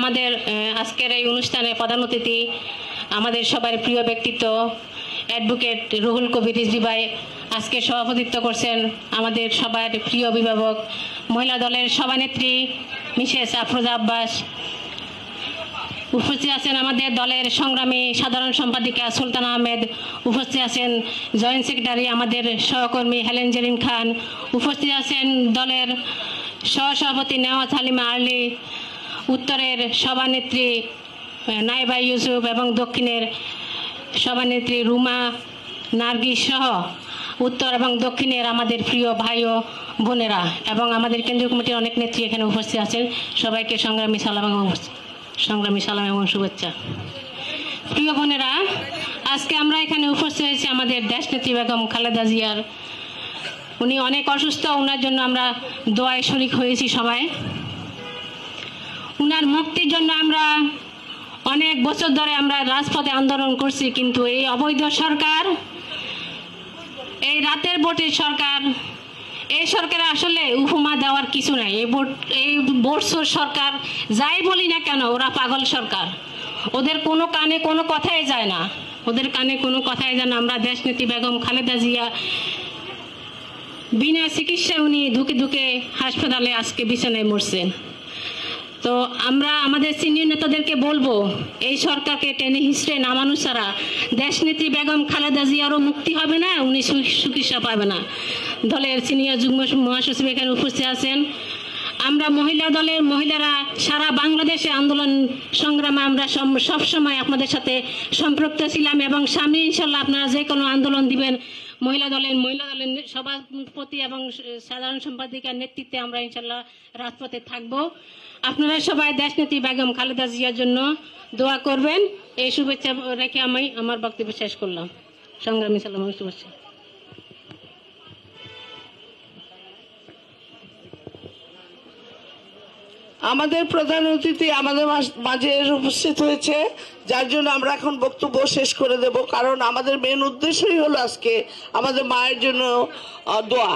আমাদের আজকের এই অনুষ্ঠানে প্রধান অতিথি আমাদের সবার প্রিয় ব্যক্তিত্ব অ্যাডভোকেট রুহুল কবির রিজভী ভাই আজকে সভাপতিত্ব করছেন। আমাদের সবার প্রিয় অভিভাবক মহিলা দলের সভানেত্রী মিসেস আফরোজা আব্বাস, উপস্থিত আছেন আমাদের দলের সংগ্রামী সাধারণ সম্পাদিকা সুলতানা আহমেদ, উপস্থিত আছেন জয়েন্ট সেক্রেটারি আমাদের সহকর্মী হেলেন জেরিন খান, উপস্থিত আছেন দলের সহসভাপতি নেওয়াজ হালিমা আর্লি, উত্তরের সভানেত্রী নাইবা ইউসুফ এবং দক্ষিণের সভানেত্রী রুমা নার্গিস সহ উত্তর এবং দক্ষিণের আমাদের প্রিয় ভাই ও বোনেরা এবং আমাদের কেন্দ্রীয় কমিটির অনেক নেত্রী এখানে উপস্থিত আছেন। সবাইকে সংগ্রামী সালাম এবং শুভেচ্ছা। প্রিয় বোনেরা, আজকে আমরা এখানে উপস্থিত হয়েছি আমাদের দেশনেত্রী বেগম খালেদা জিয়ার। উনি অনেক অসুস্থ, ওনার জন্য আমরা দোয়ায় শরিক হয়েছি সবাই। উনার মুক্তির জন্য আমরা অনেক বছর ধরে আমরা রাজপথে আন্দোলন করছি, কিন্তু এই অবৈধ সরকার, এই রাতের ভোটের সরকার, এই সরকারে আসলে উপমা দেওয়ার কিছু নাই। এই বোর্ডসোর সরকার যাই বলি না কেন, ওরা পাগল সরকার, ওদের কোনো কানে কোনো কথাই যায় না, ওদের কানে কোনো কথাই যায় না। আমরা দেশনেত্রী বেগম খালেদা জিয়া বিনা চিকিৎসায় উনি ধুকে ধুকে হাসপাতালে আজকে বিছানায় মরছেন। তো আমরা আমাদের সিনিয়র নেতাদেরকে বলবো, এই সরকারকে টেনে হিসড়ে নামানো ছাড়া দেশনেত্রী বেগম খালেদা জিয়ারও মুক্তি হবে না, উনি চিকিৎসা পাবে না। দলের সিনিয়র যুগ্ম মহাসচিব এখানে উপস্থিত আছেন। আমরা মহিলা দলের মহিলারা সারা বাংলাদেশে আন্দোলন সংগ্রামে আমরা সবসময় আপনাদের সাথে সম্পৃক্ত ছিলাম এবং সামনে ইনশাল্লাহ আপনারা যে কোনো আন্দোলন দিবেন মহিলা দলের সভাপতি এবং সাধারণ সম্পাদিকার নেতৃত্বে আমরা ইনশাল্লাহ রাজপথে থাকবো। আপনারা সবাই দেশনেত্রী বেগম খালেদা জিয়ার জন্য দোয়া করবেন। এই শুভেচ্ছা রেখে আমি আমার বক্তব্য শেষ করলাম। সংগ্রামী সালাম এবং শুভেচ্ছা। আমাদের প্রধান অতিথি আমাদের মাঝে উপস্থিত হয়েছে, যার জন্য আমরা এখন বক্তব্য শেষ করে দেব, কারণ আমাদের মেন উদ্দেশ্যই হলো আজকে আমাদের মায়ের জন্য দোয়া।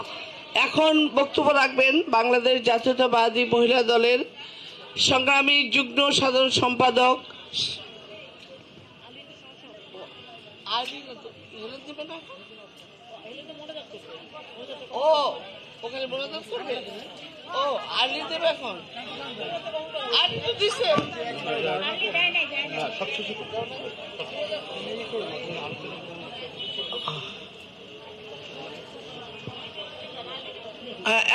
এখন বক্তব্য রাখবেন বাংলাদেশ জাতীয়তাবাদী মহিলা দলের সংগ্রামী যুগ্ম সাধারণ সম্পাদক ওখানে মোনাজাত করবে। ও আর্লি দেবে এখন, আর্লি তো দিছে।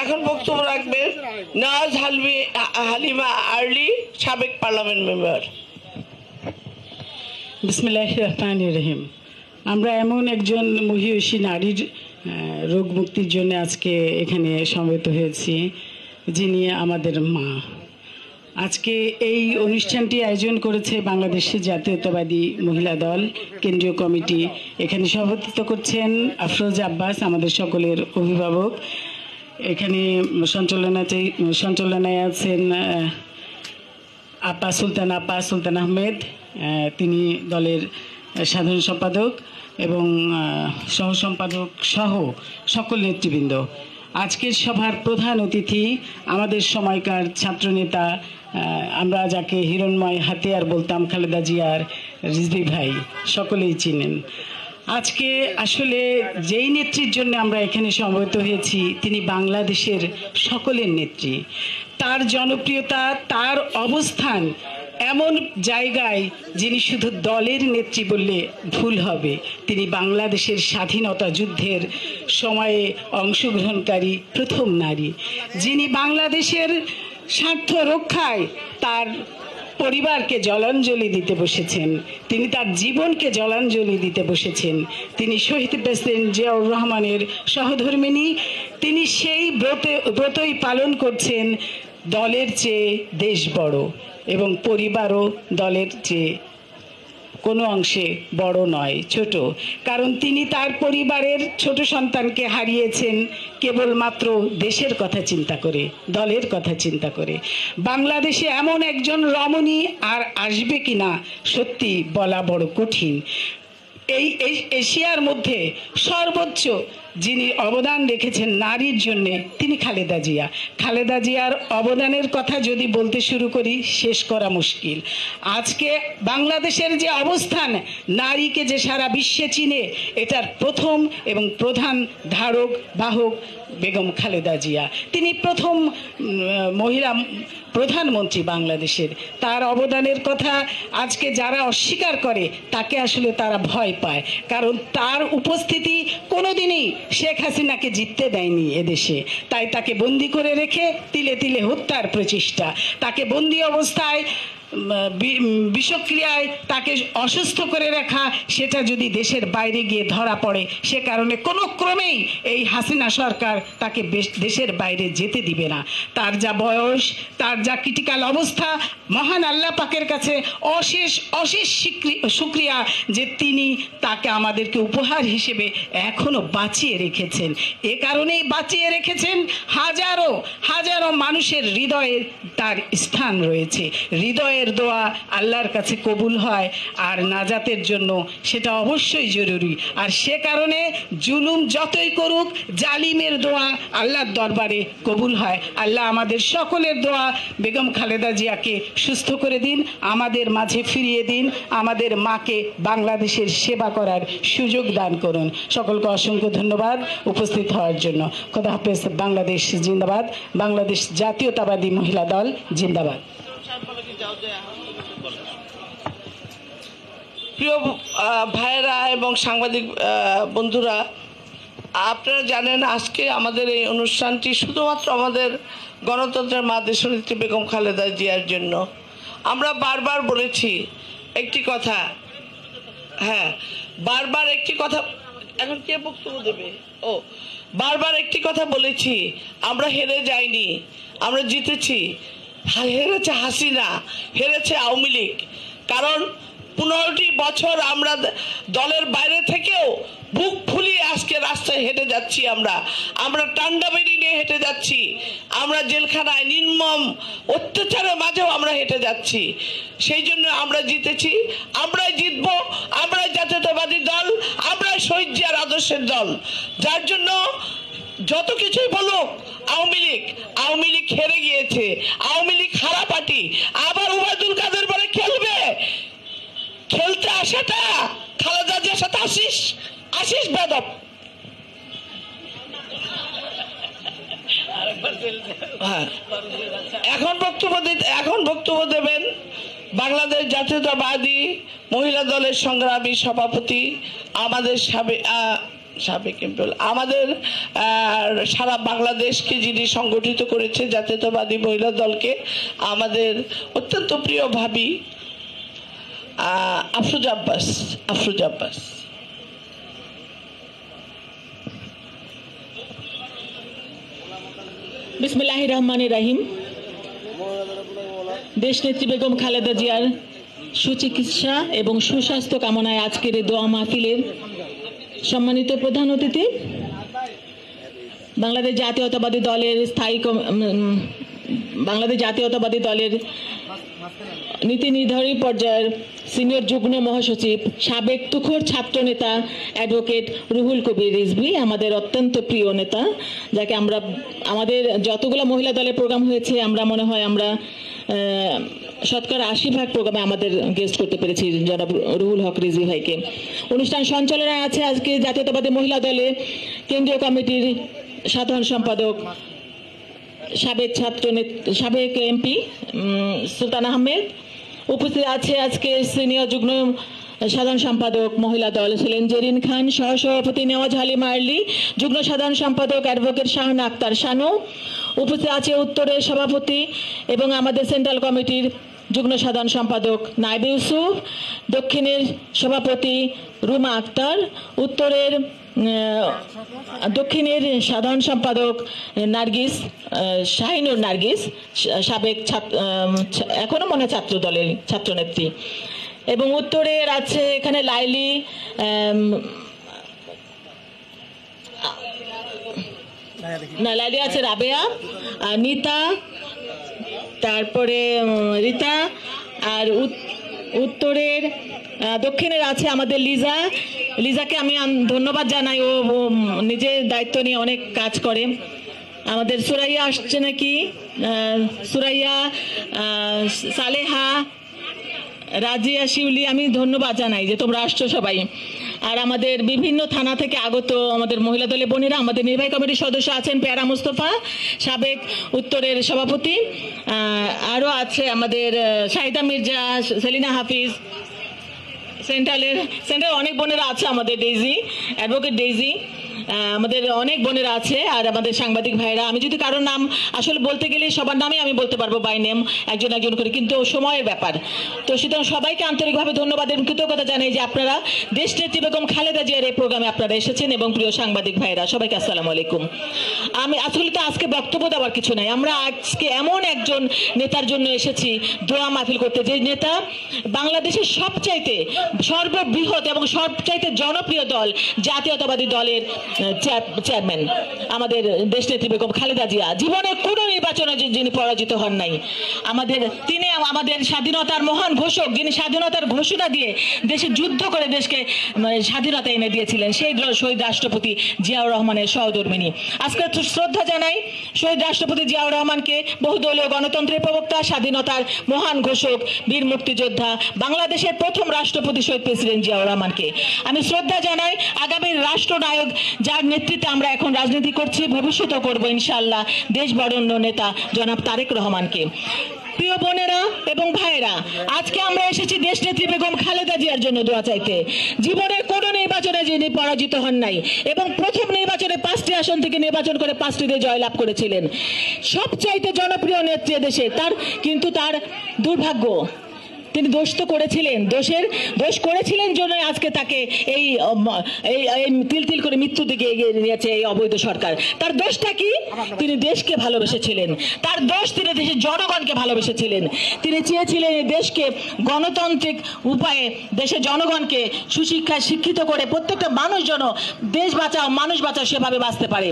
এখন বক্তব্য রাখবেন নেওয়াজ হালিমা আর্লি, সাবেক পার্লামেন্ট মেম্বার। বিসমিল্লাহির রহমানির রহিম। আমরা এমন একজন মহিয়সী নারীর রোগ মুক্তির জন্য আজকে এখানে সমবেত হয়েছি, যিনি আমাদের মা। আজকে এই অনুষ্ঠানটি আয়োজন করেছে বাংলাদেশের জাতীয়তাবাদী মহিলা দল কেন্দ্রীয় কমিটি। এখানে সভাপতিত্ব করছেন আফরোজা আব্বাস, আমাদের সকলের অভিভাবক। এখানে সঞ্চালনায় আছেন সুলতান আহমেদ, তিনি দলের সাধারণ সম্পাদক এবং সহ সম্পাদক সহ সকল নেতৃবৃন্দ। আজকের সভার প্রধান অতিথি আমাদের সময়কার ছাত্রনেতা, আমরা যাকে হিরণময় হাতিয়ার বলতাম, খালেদা জিয়ার রিজভী ভাই, সকলেই চিনেন। আজকে আসলে যেই নেত্রীর জন্য আমরা এখানে সমবেত হয়েছি, তিনি বাংলাদেশের সকলের নেত্রী। তার জনপ্রিয়তা, তার অবস্থান এমন জায়গায়, যিনি শুধু দলের নেত্রী বললে ভুল হবে। তিনি বাংলাদেশের স্বাধীনতা যুদ্ধের সময়ে অংশগ্রহণকারী প্রথম নারী, যিনি বাংলাদেশের স্বার্থ রক্ষায় তার পরিবারকে জলাঞ্জলি দিতে বসেছেন, তিনি তার জীবনকে জলাঞ্জলি দিতে বসেছেন। তিনি শহীদ প্রেসিডেন্ট জিয়াউর রহমানের সহধর্মিণী। তিনি সেই ব্রতই পালন করছেন। দলের চেয়ে দেশ বড় এবং পরিবারও দলের চেয়ে কোনো অংশে বড় নয়, ছোট। কারণ তিনি তার পরিবারের ছোট সন্তানকে হারিয়েছেন কেবলমাত্র দেশের কথা চিন্তা করে, দলের কথা চিন্তা করে। বাংলাদেশে এমন একজন রমণী আর আসবে কিনা সত্যি বলা বড় কঠিন। এই এশিয়ার মধ্যে সর্বোচ্চ যিনি অবদান রেখেছেন নারীর জন্য, তিনি খালেদা জিয়া। খালেদা জিয়ার অবদানের কথা যদি বলতে শুরু করি শেষ করা মুশকিল। আজকে বাংলাদেশের যে অবস্থান, নারীকে যে সারা বিশ্বে চিনে, এটার প্রথম এবং প্রধান ধারক বাহক বেগম খালেদা জিয়া। তিনি প্রথম মহিলা প্রধানমন্ত্রী বাংলাদেশের। তার অবদানের কথা আজকে যারা অস্বীকার করে তাকে আসলে তারা ভয় পায়, কারণ তার উপস্থিতি কোনোদিনই শেখ হাসিনাকে জিততে দেয়নি এদেশে। তাই তাকে বন্দি করে রেখে তিলে তিলে হত্যার প্রচেষ্টা, তাকে বন্দি অবস্থায় বিষক্রিয়ায় তাকে অসুস্থ করে রাখা, সেটা যদি দেশের বাইরে গিয়ে ধরা পড়ে, সে কারণে কোনো ক্রমেই এই হাসিনা সরকার তাকে দেশের বাইরে যেতে দিবে না। তার যা বয়স, তার যা ক্রিটিক্যাল অবস্থা, মহান আল্লাহ পাকের কাছে অশেষ অশেষ শুকরিয়া যে তিনি তাকে আমাদেরকে উপহার হিসেবে এখনো বাঁচিয়ে রেখেছেন। এ কারণেই বাঁচিয়ে রেখেছেন, হাজারো হাজারো মানুষের হৃদয়ে তার স্থান রয়েছে। হৃদয়ের দোয়া আল্লাহর কাছে কবুল হয়, আর নাজাতের জন্য সেটা অবশ্যই জরুরি। আর সে কারণে জুলুম যতই করুক, জালিমের দোয়া আল্লাহর দরবারে কবুল হয়। আল্লাহ আমাদের সকলের দোয়া বেগম খালেদা জিয়াকে সুস্থ করে দিন, আমাদের মাঝে ফিরিয়ে দিন, আমাদের মাকে বাংলাদেশের সেবা করার সুযোগ দান করুন। সকলকে অসংখ্য ধন্যবাদ উপস্থিত হওয়ার জন্য। খোদা হাফেজ। বাংলাদেশ জিন্দাবাদ। বাংলাদেশ জাতীয়তাবাদী মহিলা দল জিন্দাবাদ। প্রিয় ভাইয়েরা এবং সাংবাদিক বন্ধুরা, আপনারা জানেন আজকে আমাদের এই অনুষ্ঠানটি শুধুমাত্র আমাদের গণতন্ত্রের মা দেশনেত্রী বেগম খালেদা জিয়ার জন্য। আমরা বারবার বলেছি একটি কথা, হ্যাঁ বারবার একটি কথা, এখন কে বক্তব্য দেবে? বারবার একটি কথা বলেছি, আমরা হেরে যাইনি, আমরা জিতেছি। হেরেছে হাসিনা, হেরেছে আওয়ামী লীগ। কারণ 15টি বছর আমরা দলের বাইরে থেকেও বুক ফুলিয়ে আজকে রাস্তায় হেঁটে যাচ্ছি। আমরা টান্ডা বেরি নিয়ে হেঁটে যাচ্ছি, আমরা জেলখানায় নির্মম অত্যাচারের মাঝেও আমরা হেঁটে যাচ্ছি। সেই জন্য আমরা জিতেছি, আমরাই জিতবো, আমরাই জাতীয়তাবাদী দল, আমরাই শহীদ জিয়ার আদর্শের দল। যার জন্য যত কিছুই বলুক আওয়ামী লীগ হেরে গিয়েছে, আওয়ামী লীগ হারা পার্টি। আবার ওবায়দুল কাদের বলে খেলবে, খেলতে আসাটা খালেদা জিয়ার সাথে আশিস বেদব। এখন বক্তব্য দেবেন বাংলাদেশ জাতীয়তাবাদী মহিলা দলের সংগ্রামী সভাপতি, আমাদের আমাদের সারা বাংলাদেশকে যিনি সংগঠিত করেছে জাতীয়তাবাদী মহিলা দলকে, আমাদের অত্যন্ত প্রিয় ভাবি আফরোজা আব্বাস। বিসমিল্লাহির রহমানির রহিম। দেশনেত্রী বেগম খালেদা জিয়ার সুচিকিৎসা এবং সুস্বাস্থ্য কামনায় আজকের এই দোয়া মাহফিলের সম্মানিত প্রধান অতিথি, বাংলাদেশ জাতীয়তাবাদী দলের নীতি নির্ধারী পর্যায়ের সিনিয়র যুগ্ম মহাসচিব, সাবেক তুখোর ছাত্র নেতা অ্যাডভোকেট রুহুল কবির রিজভী, আমাদের অত্যন্ত প্রিয় নেতা, যাকে আমাদের যতগুলো মহিলা দলের প্রোগ্রাম হয়েছে আমরা মনে হয় আমরা শতকরা 80% প্রোগ্রামে আমাদের গেস্ট করতে পেরেছি জনাব রুহুল হক রিজভী ভাইকে। অনুষ্ঠান সঞ্চালনায় আছে আজকে জাতীয়তাবাদী মহিলা দলে কেন্দ্রীয় কমিটির সাধারণ সম্পাদক, সাবেক এমপি সুলতান আহমেদ। উপস্থিত আছে আজকে সিনিয়র যুগ্ম সাধারণ সম্পাদক মহিলা দল ছিলেন জেরিন খান, সহসভাপতি নেওয়াজ হালিমা আর্লি, যুগ্ম সাধারণ সম্পাদক অ্যাডভোকেট শাহানা আক্তার শানু। উপস্থিত আছে উত্তরের সভাপতি এবং আমাদের সেন্ট্রাল কমিটির যুগ্ম সাধারণ সম্পাদক নাইব ইউসুফ, দক্ষিণের সভাপতি রুমা আক্তার, দক্ষিণের সাধারণ সম্পাদক নার্গিস শাহিনুর নার্গিস, সাবেক এখনো মনে ছাত্র দলের ছাত্রনেত্রী, এবং উত্তরের আছে এখানে লাইলি, লাইলি আছে রাবেয়া, নিতা, তারপরে রীতা, আর উত্তরের দক্ষিণের আছে আমাদের লিজাকে আমি ধন্যবাদ জানাই। ও নিজের দায়িত্ব নিয়ে অনেক কাজ করে। আমাদের সুরাইয়া আসছে নাকি, সুরাইয়া, সালেহা, রাজিয়া, শিউলি, আমি ধন্যবাদ জানাই যে তোমরা আসছো সবাই। আর আমাদের বিভিন্ন থানা থেকে আগত আমাদের মহিলা দলের বোনেরা, আমাদের নির্বাহী কমিটির সদস্য আছেন পেয়ারা মুস্তফা, সাবেক উত্তরের সভাপতি, আরও আছে আমাদের শাহিদা মির্জা, সেলিনা হাফিজ, সেন্ট্রাল অনেক বোনেরা আছে, আমাদের ডেইজি, অ্যাডভোকেট ডেইজি, আমাদের অনেক বোনেরা আছে, আর আমাদের সাংবাদিক ভাইরা। আমি যদি কারোর নাম আসলে বলতে গেলে সবার নামে আমি বলতে পারবো বাই নেম, একজন একজন করে, কিন্তু সময়ের ব্যাপার। তো সুতরাং সবাইকে আন্তরিকভাবে ধন্যবাদ এবং কৃতজ্ঞতা জানাই যে আপনারা দেশনেত্রী বেগম খালেদা জিয়ার এই প্রোগ্রামে আপনারা এসেছেন। এবং প্রিয় সাংবাদিক ভাইরা, সবাইকে আসসালামু আলাইকুম। আমি আসলে তো আজকে বক্তব্য দেওয়ার কিছু নাই, আমরা আজকে এমন একজন নেতার জন্য এসেছি দোয়া মাহফিল করতে, যে নেতা বাংলাদেশের সবচাইতে সর্ববৃহৎ এবং সবচাইতে জনপ্রিয় দল জাতীয়তাবাদী দলের চেয়ারম্যান আমাদের দেশনেত্রী বেগম খালেদা জিয়া। জীবনে কোনো নির্বাচনে যিনি পরাজিত হন নাই, তিনি আমাদের স্বাধীনতার মহান ঘোষক, যিনি স্বাধীনতার ঘোষণা দিয়ে দেশে যুদ্ধ করে দেশকে স্বাধীনতা এনে দিয়েছিলেন, সেই শহীদ রাষ্ট্রপতি জিয়াউর রহমানের সহধর্মিণী। আজকে শ্রদ্ধা জানাই শহীদ রাষ্ট্রপতি জিয়াউর রহমানকে, বহুদলীয় গণতন্ত্রের প্রবক্তা, স্বাধীনতার মহান ঘোষক, বীর মুক্তিযোদ্ধা, বাংলাদেশের প্রথম রাষ্ট্রপতি শহীদ প্রেসিডেন্ট জিয়াউর রহমানকে আমি শ্রদ্ধা জানাই। আগামীর রাষ্ট্রনায়ক, যার নেতৃত্বে আমরা এখন রাজনীতি করছি, ভবিষ্যতেও করবো ইনশাআল্লাহ, দেশ বরেণ্য নেতা জনাব তারেক রহমানকে। প্রিয় বোনেরা এবং ভাইয়েরা, আজকে আমরা এসেছি দেশনেত্রী বেগম খালেদা জিয়ার জন্য দোয়া চাইতে। জীবনের কোনো নির্বাচনে যিনি পরাজিত হন নাই এবং প্রথম নির্বাচনে 5টি আসন থেকে নির্বাচন করে 5টিতে জয়লাভ করেছিলেন, সবচাইতে জনপ্রিয় নেত্রী দেশে। কিন্তু তার দুর্ভাগ্য, তিনি দোষ তো করেছিলেন, দোষ করেছিলেন জন্য আজকে তাকে এই তিল তিল করে মৃত্যু দিকে এগিয়ে নিয়েছে এই অবৈধ সরকার। তার দোষটা কি? তিনি দেশকে ভালোবেসেছিলেন। তার দোষ, তিনি দেশের জনগণকে ভালোবেসেছিলেন। তিনি চেয়েছিলেন এই দেশকে গণতান্ত্রিক উপায়ে দেশের জনগণকে সুশিক্ষায় শিক্ষিত করে প্রত্যেকটা মানুষ যেন দেশ বাঁচাও মানুষ বাঁচাও সেভাবে বাঁচতে পারে।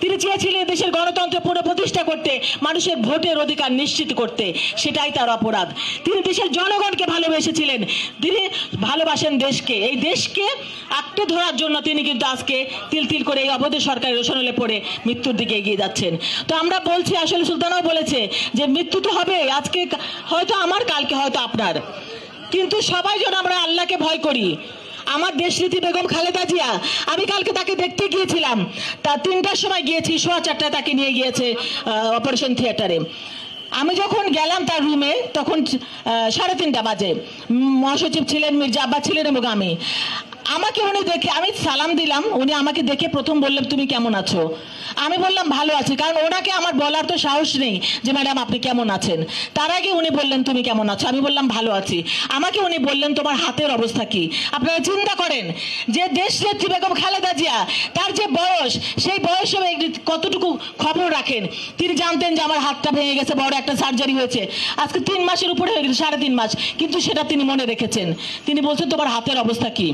তিনি চেয়েছিলেন দেশের গণতন্ত্র পুনঃপ্রতিষ্ঠা করতে, মানুষের ভোটের অধিকার নিশ্চিত করতে, সেটাই তার অপরাধ। তিনি দেশের জনগণকে ভালোবেসেছিলেন, তিনি ভালোবাসেন দেশকে। এই দেশকে আঁকড়ে ধরার জন্য তিনি কিন্তু আজকে তিল তিল করে এই অবৈধ সরকারের রোশনলে পড়ে মৃত্যুর দিকে এগিয়ে যাচ্ছেন। তো আমরা বলছি, আসলে সুলতানাও বলেছে যে মৃত্যু তো হবে, আজকে হয়তো আমার, কালকে হয়তো আপনার, কিন্তু সবাই যেন আমরা আল্লাহকে ভয় করি। আমার দেশনেত্রী বেগম খালেদা জিয়া, আমি কালকে তাকে দেখতে গিয়েছিলাম, তা 3টার সময় গিয়েছি, 4:15 তাকে নিয়ে গিয়েছে অপারেশন থিয়েটারে। আমি যখন গেলাম তার রুমে তখন 3:30 বাজে। মহাসচিব ছিলেন, মির্জা আব্বাস ছিলেন এবং আমাকে উনি দেখে, আমি সালাম দিলাম, উনি আমাকে দেখে প্রথম বললেন তুমি কেমন আছো। আমি বললাম ভালো আছি, কারণ ওনাকে আমার বলার তো সাহস নেই যে ম্যাডাম আপনি কেমন আছেন। তার আগে উনি বললেন তুমি কেমন আছো, আমি বললাম ভালো আছি। আমাকে উনি বললেন তোমার হাতের অবস্থা কি। আপনারা চিন্তা করেন যে দেশনেত্রী বেগম খালেদা জিয়া, তার যে বয়স, সেই বয়সে কতটুকু খবর রাখেন। তিনি জানতেন যে আমার হাতটা ভেঙে গেছে, বড় একটা সার্জারি হয়েছে, আজকে 3 মাসের উপরে হয়ে গেছে, 3.5 মাস, কিন্তু সেটা তিনি মনে রেখেছেন। তিনি বলছেন তোমার হাতের অবস্থা কি।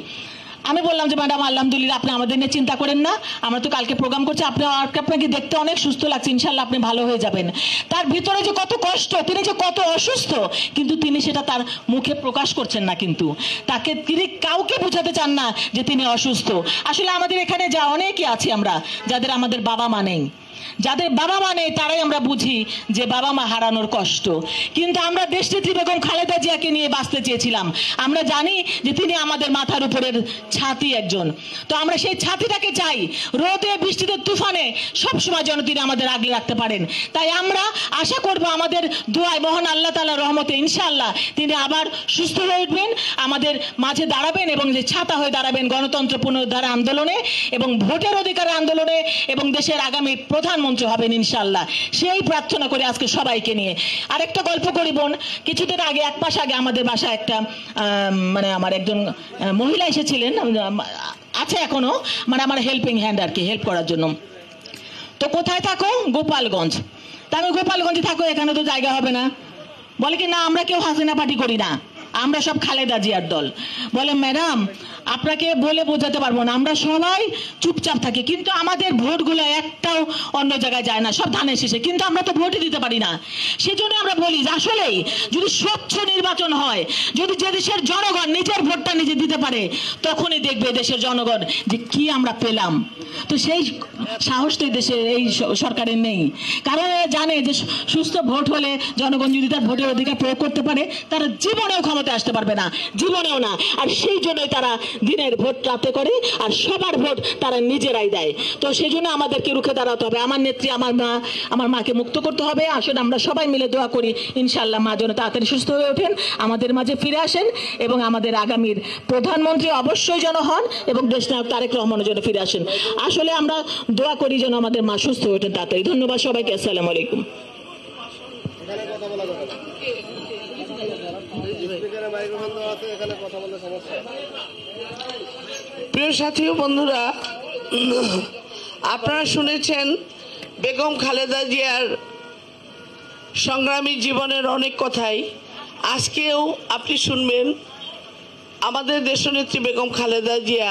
আমি বললাম যে ম্যাডাম আলহামদুলিল্লাহ, আপনি আমাদের নিয়ে চিন্তা করেন না, আমরা তো কালকে প্রোগ্রাম করছি, আপনাকে দেখতে অনেক সুস্থ লাগছে, ইনশাল্লাহ আপনি ভালো হয়ে যাবেন। তার ভিতরে যে কত কষ্ট, তিনি যে কত অসুস্থ, কিন্তু তিনি সেটা তার মুখে প্রকাশ করছেন না, কিন্তু তিনি কাউকে বোঝাতে চান না যে তিনি অসুস্থ। আসলে আমাদের এখানে যা অনেকেই আছি আমরা, যাদের আমাদের বাবা মা নেই, যাদের বাবা মা নেই, তারাই আমরা বুঝি যে বাবা মা হারানোর কষ্ট। কিন্তু আমরা দেশনেত্রী বেগম খালেদা জিয়াকে নিয়ে বাঁচতে চেয়েছিলাম। আমরা জানি যে তিনি আমাদের মাথার উপরের ছাতি একজন, তো আমরা সেই ছাতিটাকে চাই, রোদে বৃষ্টিতে তুফানে সবসময় যেন তিনি আমাদের আগলে রাখতে পারেন। তাই আমরা আশা করব আমাদের দোয়ায় মহান আল্লাহ তাআলার রহমতে ইনশাআল্লাহ তিনি আবার সুস্থ হয়ে উঠবেন, আমাদের মাঝে দাঁড়াবেন এবং যে ছাতা হয়ে দাঁড়াবেন গণতন্ত্র পুনরুদ্ধার আন্দোলনে এবং ভোটের অধিকারের আন্দোলনে এবং দেশের আগামী প্রধানমন্ত্রী হবেন ইনশাআল্লাহ। সেই প্রার্থনা করে আজকে সবাইকে নিয়ে আরেকটা গল্প করি বোন। কিছুদিন আগে, 1 মাস আগে আমাদের বাসায় একটা আমার একজন মহিলা এসেছিলেন, আছে এখনো, আমার হেল্পিং হ্যান্ড আর কি, হেল্প করার জন্য। তো কোথায় থাকো? গোপালগঞ্জ। তা আমি গোপালগঞ্জে থাকো, এখানে তো জায়গা হবে না। বলে কি না, আমরা কেউ হাসিনা পার্টি করি না, আমরা সব খালেদা জিয়ার দল। বলে ম্যাডাম আপনাকে বলে বোঝাতে পারবো না। আমরা সবাই চুপচাপ থাকি, কিন্তু আমাদের ভোটগুলো একটাও অন্য জায়গায় যায় না, সব ধানের শেষে, কিন্তু আমরা তো ভোটই দিতে পারি না। সেজন্য আমরা বলি যে আসলেই যদি স্বচ্ছ নির্বাচন হয়, যদি যে দেশের জনগণ নিজের ভোটটা নিজে দিতে পারে, তখনই দেখবে দেশের জনগণ যে কি আমরা পেলাম। তো সেই সাহস তো দেশের এই সরকারের নেই, কারণ এরা জানে যে সুস্থ ভোট হলে জনগণ যদি তার ভোটের অধিকার প্রয়োগ করতে পারে, তারা জীবনেও ক্ষমতায় আসতে পারবে না, জীবনেও না। আর সেই জন্যই তারা দিনের ভোট রাতে করে, আর সবার ভোট তারা নিজেরাই দেয়। তো সেই জন্য আমাদেরকে রুখে দাঁড়াতে হবে। আমার নেত্রী, আমার মাকে মুক্ত করতে হবে। আসলে আমরা সবাই মিলে দোয়া করি ইনশাআল্লাহ মা যেন তাড়াতাড়ি সুস্থ হয়ে ওঠেন, আমাদের মাঝে ফিরে আসেন, এবং আমাদের আগামীর প্রধানমন্ত্রী অবশ্যই যেন হন, এবং দেশনায়ক তারেক রহমানের জন্য ফিরে আসেন। আসলে আমরা দোয়া করি যেন আমাদের মা সুস্থ হয়ে ওঠেন তাড়াতাড়ি। ধন্যবাদ সবাইকে। আসসালামু আলাইকুম। প্রিয় সাথী ও বন্ধুরা, আপনারা শুনেছেন বেগম খালেদা জিয়ার সংগ্রামী জীবনের অনেক কথাই। আজকেও আপনি শুনবেন আমাদের দেশনেত্রী বেগম খালেদা জিয়া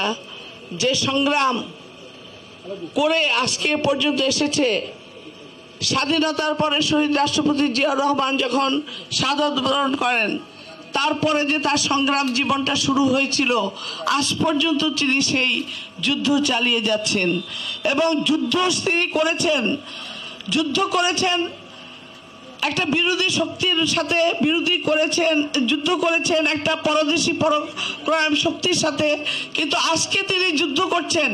যে সংগ্রাম করে আজকে পর্যন্ত এসেছে। স্বাধীনতার পরে শহীদ রাষ্ট্রপতি জিয়াউর রহমান যখন শাহাদাত বরণ করেন, তারপরে যে তার সংগ্রাম জীবনটা শুরু হয়েছিল, আজ পর্যন্ত তিনি সেই যুদ্ধ চালিয়ে যাচ্ছেন, এবং যুদ্ধ তিনি করেছেন, যুদ্ধ করেছেন একটা বিরোধী শক্তির সাথে, বিরোধী করেছেন, যুদ্ধ করেছেন একটা পরদেশী পরাক্রম শক্তির সাথে, কিন্তু আজকে তিনি যুদ্ধ করছেন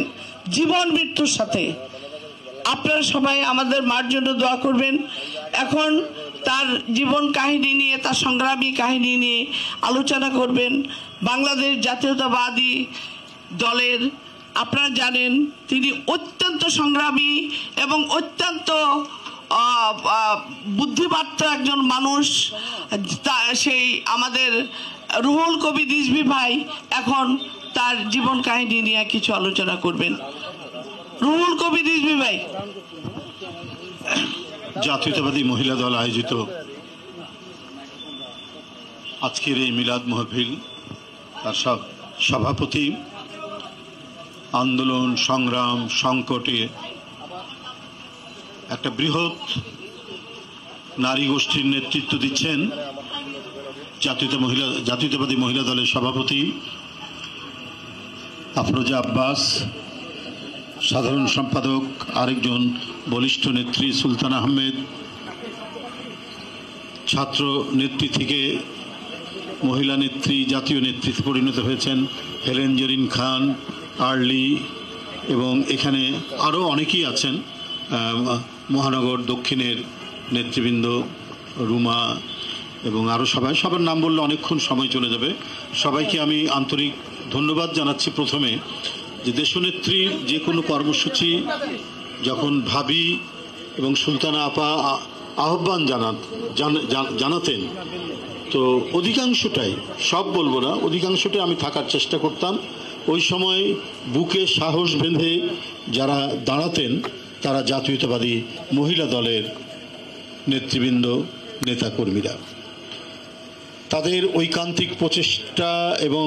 জীবন মৃত্যুর সাথে। আপনারা সবাই আমাদের মার জন্য দোয়া করবেন। এখন তার জীবন কাহিনী নিয়ে, তার সংগ্রামী কাহিনী নিয়ে আলোচনা করবেন বাংলাদেশ জাতীয়তাবাদী দলের। আপনারা জানেন তিনি অত্যন্ত সংগ্রামী এবং অত্যন্ত বুদ্ধিমত্তা একজন মানুষ। সেই আমাদের রুহুল কবির রিজভী ভাই এখন তার জীবন কাহিনী নিয়ে কিছু আলোচনা করবেন। রুহুল কবির রিজভী ভাই। জাতীয়তাবাদী মহিলা দল আয়োজিত আজকের এই মিলাদ মাহফিল, তার সভাপতি আন্দোলন সংগ্রাম সংকটে একটা বৃহৎ নারী গোষ্ঠীর নেতৃত্ব দিচ্ছেন জাতীয়তাবাদী মহিলা দলের সভাপতি আফরোজা আব্বাস, সাধারণ সম্পাদক আরেকজন বলিষ্ঠ নেত্রী সুলতান আহমেদ, ছাত্র নেত্রী থেকে মহিলা নেত্রী, জাতীয় নেতৃত্বে পরিণত হয়েছেন হেলেন জেরিন খান, আর্লি, এবং এখানে আরও অনেকেই আছেন, মহানগর দক্ষিণের নেতৃবৃন্দ, রুমা, এবং আরও সবার নাম বললে অনেকক্ষণ সময় চলে যাবে। সবাইকে আমি আন্তরিক ধন্যবাদ জানাচ্ছি। প্রথমে যে দেশনেত্রীর যে কোনো কর্মসূচি যখন ভাবি এবং সুলতানা আপা আহ্বান জানাতেন, তো অধিকাংশটাই, সব বলবো না, অধিকাংশটাই আমি থাকার চেষ্টা করতাম। ওই সময় বুকে সাহস বেঁধে যারা দাঁড়াতেন তারা জাতীয়তাবাদী মহিলা দলের নেতৃবৃন্দ, নেতাকর্মীরা। তাদের ঐকান্তিক প্রচেষ্টা এবং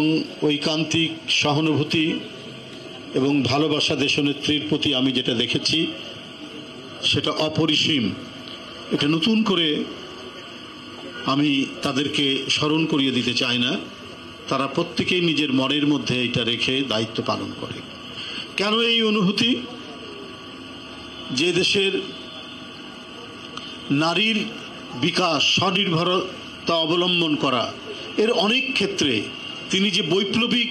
ঐকান্তিক সহানুভূতি এবং ভালোবাসা দেশনেত্রীর প্রতি আমি যেটা দেখেছি সেটা অপরিসীম। এটা নতুন করে আমি তাদেরকে স্মরণ করিয়ে দিতে চাই না। তারা প্রত্যেকেই নিজের মনের মধ্যে এটা রেখে দায়িত্ব পালন করে। কেন এই অনুভূতি? যে দেশের নারীর বিকাশ, স্বনির্ভরতা অবলম্বন করা, এর অনেক ক্ষেত্রে তিনি যে বৈপ্লবিক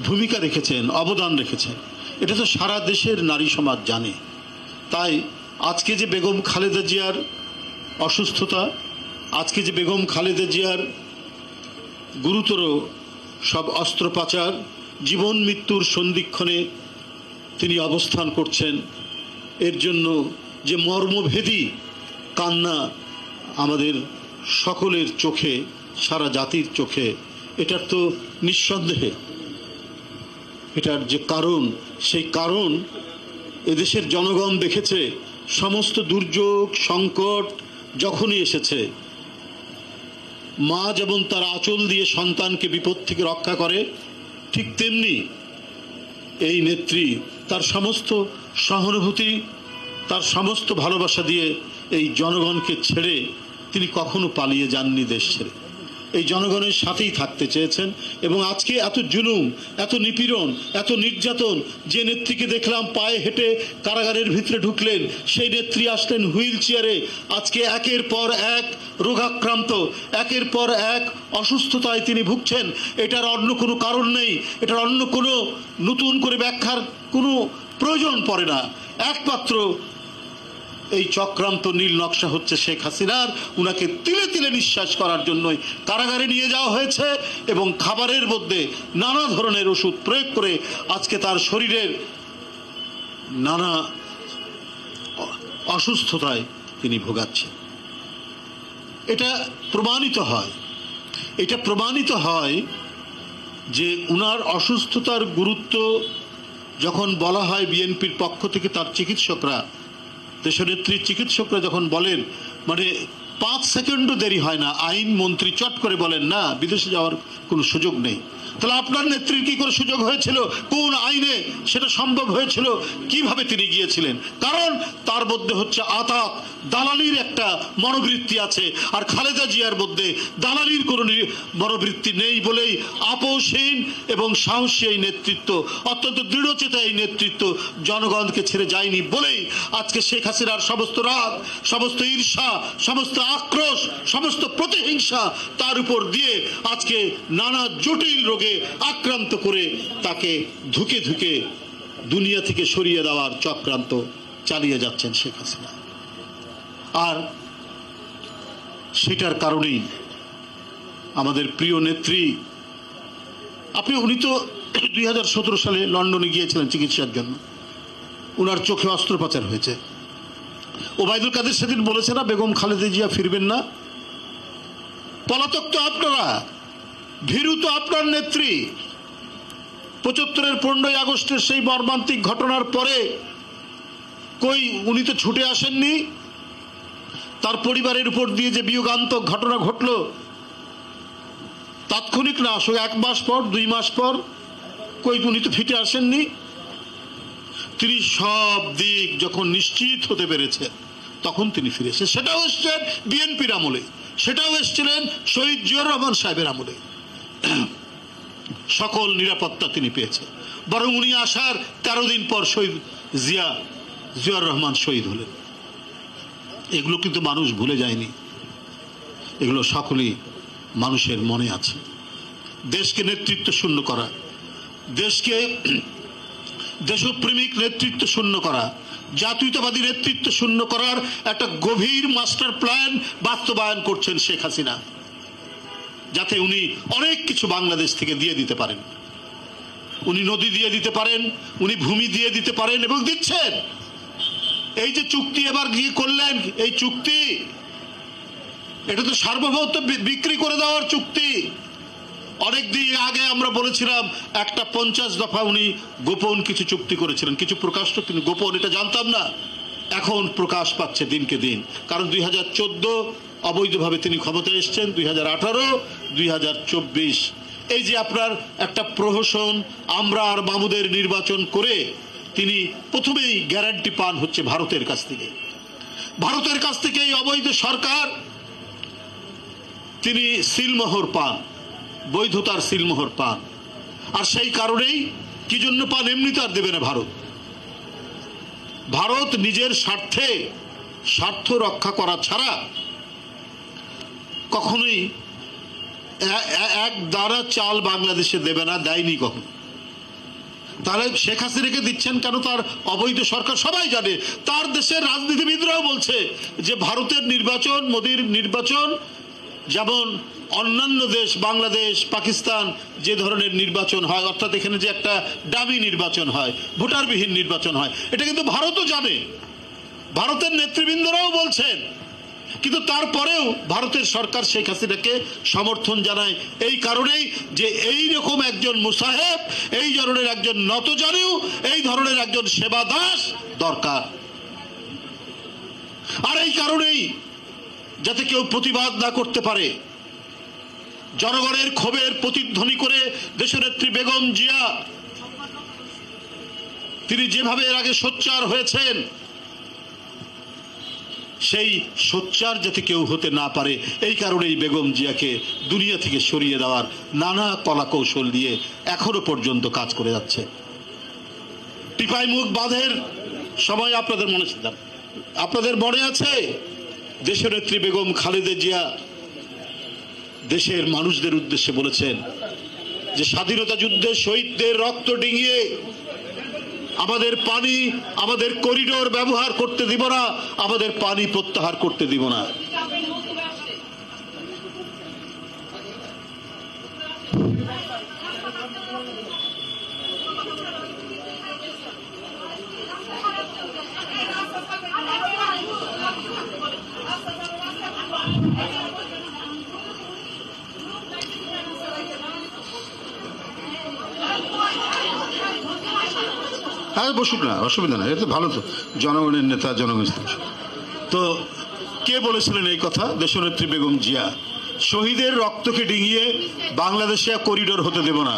ভূমিকা রেখেছেন, অবদান রেখেছেন, এটা তো সারা দেশের নারী সমাজ জানে। তাই আজকে যে বেগম খালেদা জিয়ার অসুস্থতা, আজকে যে বেগম খালেদা জিয়ার গুরুতর সব অস্ত্রোপচার, জীবন মৃত্যুর সন্ধিক্ষণে তিনি অবস্থান করছেন, এর জন্য যে মর্মভেদী কান্না আমাদের সকলের চোখে, সারা জাতির চোখে, এটার তো নিঃসন্দেহে এটার যে কারণ, সেই কারণ এদেশের জনগণ দেখেছে। সমস্ত দুর্যোগ সংকট যখনই এসেছে, মা যেমন তার আঁচল দিয়ে সন্তানকে বিপদ থেকে রক্ষা করে, ঠিক তেমনি এই নেত্রী তার সমস্ত সহানুভূতি, তার সমস্ত ভালোবাসা দিয়ে এই জনগণকে ছেড়ে তিনি কখনো পালিয়ে যাননি দেশ ছেড়ে। এই জনগণের সাথেই থাকতে চেয়েছেন। এবং আজকে এত জুলুম, এত নিপীড়ন, এত নির্যাতন, যে নেত্রীকে দেখলাম পায়ে হেঁটে কারাগারের ভিতরে ঢুকলেন, সেই নেত্রী আসলেন হুইল চেয়ারে। আজকে একের পর এক রোগাক্রান্ত, একের পর এক অসুস্থতায় তিনি ভুগছেন। এটার অন্য কোনো কারণ নেই, এটার অন্য কোনো নতুন করে ব্যাখ্যার কোনো প্রয়োজন পড়ে না। একমাত্র এই চক্রান্ত নীল নকশা হচ্ছে শেখ হাসিনার। উনাকে তিলে তিলে নিঃশ্বাস করার জন্যই কারাগারে নিয়ে যাওয়া হয়েছে এবং খাবারের মধ্যে নানা ধরনের ওষুধ প্রয়োগ করে আজকে তার শরীরের নানা অসুস্থতায় তিনি ভোগাচ্ছেন। এটা প্রমাণিত হয় যে উনার অসুস্থতার গুরুত্ব যখন বলা হয় বিএনপির পক্ষ থেকে, তার চিকিৎসকরা, দেশনেত্রীর চিকিৎসকরা যখন বলেন, মানে 5 সেকেন্ডও দেরি হয় না, আইন মন্ত্রী চট করে বলেন না, বিদেশে যাওয়ার কোনো সুযোগ নেই। তাহলে আপনার নেত্রীর কি করে সুযোগ হয়েছিল? কোন আইনে সেটা সম্ভব হয়েছিল? কিভাবে তিনি গিয়েছিলেন? কারণ তার মধ্যে হচ্ছে আতাত দালালির একটা মনোবৃত্তি আছে, আর খালেদা জিয়ার মধ্যে দালালির কোনো মনোবৃত্তি নেই বলেই আপোষহীন এবং সাহসী এই নেতৃত্ব, অত্যন্ত দৃঢ়চেতা এই নেতৃত্ব জনগণকে ছেড়ে যায়নি বলেই আজকে শেখ হাসিনার সমস্ত রাগ, সমস্ত ঈর্ষা, সমস্ত আক্রোশ, সমস্ত প্রতিহিংসা তার উপর দিয়ে আজকে নানা জটিল রোগে আক্রান্ত করে তাকে ধুকে ধুকে দুনিয়া থেকে সরিয়ে দেওয়ার চক্রান্ত চালিয়ে যাচ্ছেন শেখ হাসিনা। আর সেটার কারণেই আমাদের প্রিয় নেত্রী, উনি তো 2017 সালে লন্ডনে গিয়েছিলেন চিকিৎসার জন্য, উনার চোখে অস্ত্রোপচার হয়েছে। ওবায়দুল কাদের সেদিন বলেছে না বেগম খালেদা জিয়া ফিরবেন না? পলাতক তো আপনারা, ভীরু তো আপনার নেত্রী। 75-এর 15ই আগস্টের সেই মর্মান্তিক ঘটনার পরে কই উনি তো ছুটে আসেননি? তার পরিবারের উপর দিয়ে যে বিয়োগান্তক ঘটনা ঘটল, তাৎক্ষণিক না আসলে 1 মাস পর, 2 মাস পর, কই উনি তো ফিরে আসেননি। তিনি সব দিক যখন নিশ্চিত হতে পেরেছেন তখন তিনি ফিরে এসেছেন। সেটাও এসছেন বিএনপির আমলে, সেটাও এসছিলেন শহীদ জিয়াউর রহমান সাহেবের আমলে। সকল নিরাপত্তা তিনি পেয়েছেন। বরং উনি আসার 13 দিন পর শহীদ জিয়াউর রহমান শহীদ হলেন। এগুলো কিন্তু মানুষ ভুলে যায়নি, এগুলো সকলেই মানুষের মনে আছে। দেশকে নেতৃত্ব শূন্য করা, দেশকে দেশপ্রেমিক নেতৃত্ব শূন্য করা, জাতীয়তাবাদী নেতৃত্ব শূন্য করার একটা গভীর মাস্টার প্ল্যান বাস্তবায়ন করছেন শেখ হাসিনা, যাতে উনি অনেক কিছু বাংলাদেশ থেকে দিয়ে দিতে পারেন। উনি নদী দিয়ে দিতে পারেন, উনি ভূমি দিয়ে দিতে পারেন এবং দিচ্ছেন। এই যে চুক্তি এবার গিয়ে করলেন, এই চুক্তি এটা তো সার্বভৌমত্ব বিক্রি করে দেওয়ার চুক্তি। অনেকদিন আগে আমরা বলেছিলাম একটা 50 দফা উনি গোপন কিছু চুক্তি করেছিলেন, কিছু প্রকাশ তো তিনি গোপন, এটা জানতাম না। এখন প্রকাশ পাচ্ছে দিনকে দিন। কারণ 2014 অবৈধভাবে তিনি ক্ষমতায় এসছেন, 2018, 2024 এই যে আপনার একটা প্রহসন, আমরা আর মামুদের নির্বাচন করে তিনি প্রথমেই গ্যারান্টি পান হচ্ছে ভারতের কাছ থেকে। ভারতের কাছ থেকে এই অবৈধ সরকার তিনি সিলমোহর পান, বৈধতার সিলমোহর পান। আর সেই কারণেই কি জন্য পান? এমনিতে আর দেবে না ভারত। ভারত নিজের স্বার্থ রক্ষা করা ছাড়া কখনোই এক দানা চাল বাংলাদেশে দেবে না, দেয়নি কখনো। তাহলে শেখ হাসিনাকে দিচ্ছেন কেন? তার অবৈধ সরকার সবাই জানে। তার দেশের রাজনীতিবিদরাও বলছে যে ভারতের নির্বাচন, মোদির নির্বাচন যেমন অন্যান্য দেশ, বাংলাদেশ, পাকিস্তান যে ধরনের নির্বাচন হয়, অর্থাৎ এখানে যে একটা ডামি নির্বাচন হয়, ভোটারবিহীন নির্বাচন হয়, এটা কিন্তু ভারতও জানে, ভারতের নেতৃবৃন্দরাও বলছেন। কিন্তু তারপরেও ভারতের সরকার শেখ হাসিনাকে সমর্থন জানায় এই কারণেই যে এই রকম একজন মুসাহেব, এই ধরনের একজন নতজানু, এই ধরনের একজন সেবাদাস দরকার। আর এই কারণেই যাতে কেউ প্রতিবাদ না করতে পারে, জনগণের ক্ষোভের প্রতিধ্বনি করে দেশনেত্রী বেগম জিয়া তিনি যেভাবে এর আগে সোচ্চার হয়েছেন, সেই সোচ্চার যাতে কেউ হতে না পারে এই কারণেই বেগম জিয়াকে দুনিয়া থেকে সরিয়ে দেওয়ার নানা কলা কৌশল দিয়ে এখনো পর্যন্ত কাজ করে যাচ্ছে। টিপাইমুখ বাঁধের সময় আপনাদের মনে আছে দেশনেত্রী বেগম খালেদা জিয়া দেশের মানুষদের উদ্দেশ্যে বলেছেন যে স্বাধীনতা যুদ্ধে শহীদদের রক্ত ডিঙিয়ে আমাদের পানি, আমাদের করিডোর ব্যবহার করতে দিব না, আমাদের পানি প্রত্যাহার করতে দিব না। হ্যাঁ, বসুক না, অসুবিধা নাই, এটা ভালো তো, জনগণের নেতা, জনগণ। তো কে বলেছিলেন এই কথা? দেশনেত্রী বেগম জিয়া। শহীদের রক্তকে ডিঙিয়ে বাংলাদেশে করিডোর হতে দেব না।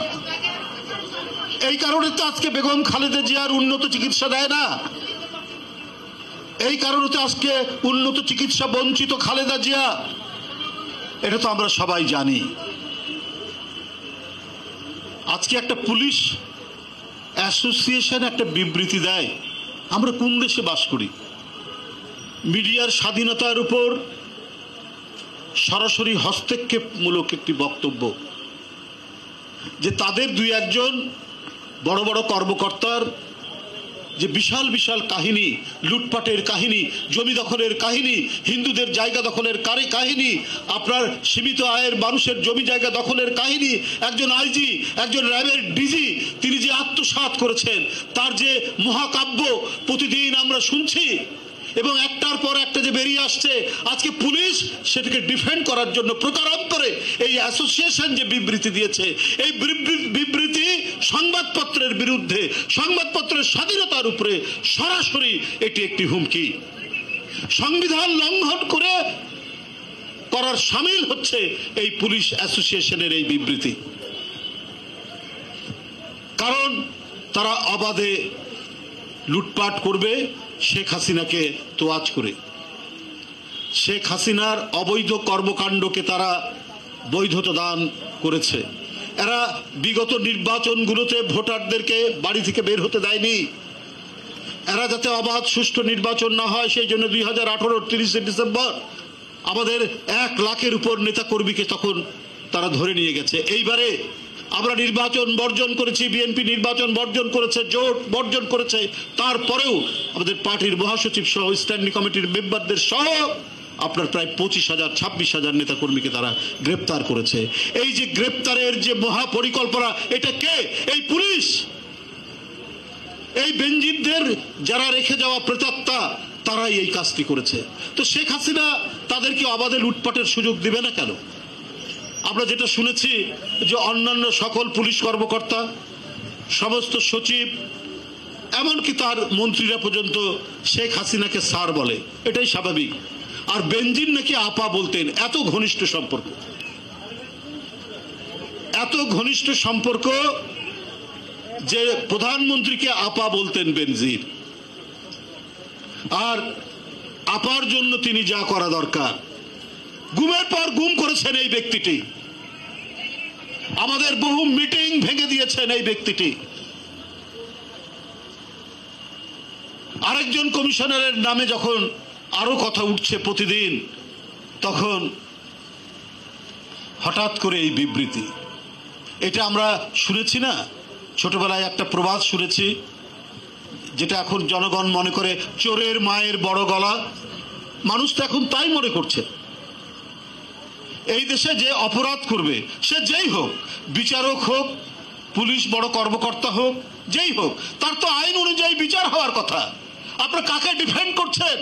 এই কারণে তো আজকে বেগম খালেদা জিয়ার উন্নত চিকিৎসা দেয় না, এই কারণে তো আজকে উন্নত চিকিৎসা বঞ্চিত খালেদা জিয়া। এটা তো আমরা সবাই জানি। আজকে একটা পুলিশ অ্যাসোসিয়েশন একটা বিবৃতি দেয়, আমরা কোন দেশে বাস করি? মিডিয়ার স্বাধীনতার উপর সরাসরি হস্তক্ষেপমূলক একটি বক্তব্য, যে তাদের দুই একজন বড় বড় কর্মকর্তার যে বিশাল বিশাল কাহিনী, লুটপাটের কাহিনী, জমি দখলের কাহিনী, হিন্দুদের জায়গা দখলের কাহিনী, আপনার সীমিত আয়ের মানুষের জমি জায়গা দখলের কাহিনী, একজন আইজি, একজন র্যাবের ডিজি তিনি যে আত্মসাৎ করেছেন, তার যে মহাকাব্য প্রতিদিন আমরা শুনছি, এবং একটার পর একটা যে বেরিয়ে আসছে। আজকে পুলিশ সেটাকে ডিফেন্ড করার জন্য প্রকারান্তরে এই অ্যাসোসিয়েশন যে বিবৃতি দিয়েছে, এই বিবৃতি সংবাদপত্রের বিরুদ্ধে, সংবাদপত্রের স্বাধীনতার উপরে সরাসরি এটি একটি হুমকি। সংবিধান লঙ্ঘন করার সামিল হচ্ছে এই পুলিশ অ্যাসোসিয়েশনের এই বিবৃতি। কারণ তারা অবাধে লুটপাট করবে শেখ হাসিনাকে তোয়াজ করে। শেখ হাসিনার অবৈধ কর্মকাণ্ডকে তারা বৈধতা দান করেছে। এরা বিগত নির্বাচনগুলোতে ভোটারদেরকে বাড়ি থেকে বের হতে দেয়নি। এরা যাতে অবাধ সুষ্ঠু নির্বাচন না হয় সেই জন্য 2018 30 ডিসেম্বর আমাদের 1 লাখের উপর নেতা কর্মীকে তখন তারা ধরে নিয়ে গেছে। এইবারে আমরা নির্বাচন বর্জন করেছি, বিএনপি নির্বাচন বর্জন করেছে, জোট বর্জন করেছে, তারপরেও আমাদের পার্টির মহাসচিব সহ স্ট্যান্ডিং কমিটির মেম্বারদের সহ আপনার প্রায় 25,000 26,000 নেতা কর্মীকে তারা গ্রেপ্তার করেছে। এই যে গ্রেপ্তারের যে মহাপরিকল্পনা, এটা কে? এই পুলিশ। এই বেনজিরদের যারা রেখে যাওয়া প্রেতাত্মা তারাই এই কাজটি করেছে। তো শেখ হাসিনা তাদেরকে অবাধে লুটপাটের সুযোগ দিবে না কেন? আমরা যেটা শুনেছি যে অন্যান্য সকল পুলিশ কর্মকর্তা, সমস্ত সচিব, এমনকি তার মন্ত্রীরা পর্যন্ত শেখ হাসিনাকে স্যার বলে, এটাই স্বাভাবিক। আর বেনজির নাকি আপা বলতেন। এত ঘনিষ্ঠ সম্পর্ক, এত ঘনিষ্ঠ সম্পর্ক যে প্রধানমন্ত্রীকে আপা বলতেন বেনজির। আর আপার জন্য তিনি যা করা দরকার, গুমের পর গুম করেছেন এই ব্যক্তিটি। আমাদের বহু মিটিং ভেঙে দিয়েছেন এই ব্যক্তিটি। আরেকজন কমিশনারের নামে যখন আরো কথা উঠছে প্রতিদিন, তখন হঠাৎ করে এই বিবৃতি। এটা আমরা শুনেছি না, ছোটবেলায় একটা প্রবাদ শুনেছি, যেটা এখন জনগণ মনে করে চোরের মায়ের বড় গলা। মানুষ তো এখন তাই মনে করছে। এই দেশে যে অপরাধ করবে, সে যেই হোক, বিচারক হোক, পুলিশ বড় কর্মকর্তা হোক, যেই হোক, তার তো আইন অনুযায়ী বিচার হওয়ার কথা। আপনারা কাকে ডিফেন্ড করছেন?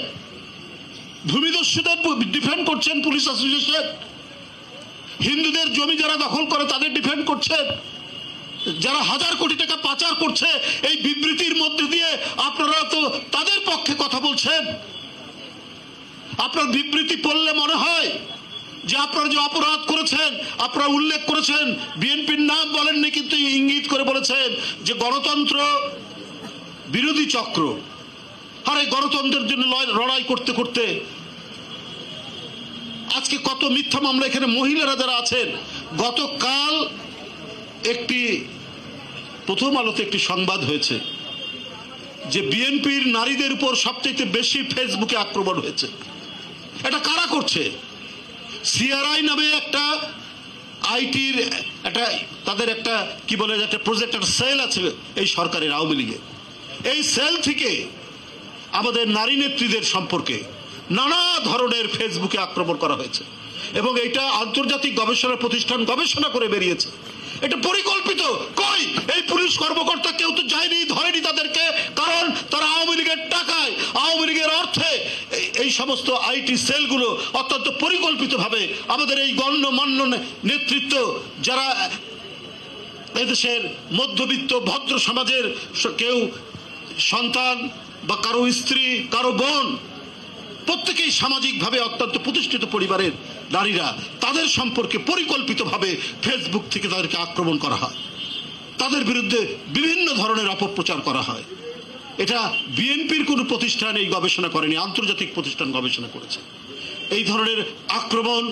ভূমিদস্যুদের ডিফেন্ড করছেন পুলিশ অ্যাসোসিয়েশন, হিন্দুদের জমি যারা দখল করে তাদের ডিফেন্ড করছেন, যারা হাজার কোটি টাকা পাচার করছে এই বিবৃতির মধ্যে দিয়ে আপনারা তো তাদের পক্ষে কথা বলছেন। আপনার বিবৃতি পড়লে মনে হয় যে আপনারা যে অপরাধ করেছেন, আপনারা উল্লেখ করেছেন, বিএনপির নাম বলেননি কিন্তু ইঙ্গিত করে বলেছেন যে গণতন্ত্র বিরোধী চক্র। আর এই গণতন্ত্রের জন্য লড়াই করতে করতে আজকে কত মিথ্যা মামলা। এখানে মহিলারা যারা আছেন, গতকাল একটি প্রথম আলোতে একটি সংবাদ হয়েছে যে বিএনপির নারীদের উপর সবচেয়ে বেশি ফেসবুকে আক্রমণ হয়েছে। এটা কারা করছে? সিআরআই নামে একটা আইটির একটা তাদের একটা কি বলে একটা প্রজেক্ট, একটা সেল আছে এই সরকারের আওয়ামী লীগের। এই সেল থেকে আমাদের নারী নেত্রীদের সম্পর্কে নানা ধরনের ফেসবুকে আক্রমণ করা হয়েছে এবং এটা আন্তর্জাতিক গবেষণা প্রতিষ্ঠান গবেষণা করে বেরিয়েছে। এটা পরিকল্পিত। কই এই পুলিশ কর্মকর্তা কেউ তো যায়নি, ধরেনি তাদেরকে, কারণ তারা আওয়ামী লীগের টাকায়, আওয়ামী লীগের অর্থে এই সমস্ত আইটি সেলগুলো অত্যন্ত পরিকল্পিতভাবে আমাদের এই গণ্যমান্য নেতৃত্ব যারা এদেশের মধ্যবিত্ত ভদ্র সমাজের কেউ সন্তান বা কারো স্ত্রী, কারো বোন, প্রত্যেকেই সামাজিকভাবে অত্যন্ত প্রতিষ্ঠিত পরিবারের নারীরা, তাদের সম্পর্কে পরিকল্পিতভাবে ফেসবুক থেকে তাদেরকে আক্রমণ করা হয়, তাদের বিরুদ্ধে বিভিন্ন ধরনের অপপ্রচার করা হয়। এটা বিএনপির কোনো প্রতিষ্ঠান এই গবেষণা করেনি, আন্তর্জাতিক প্রতিষ্ঠান গবেষণা করেছে। এই ধরনের আক্রমণ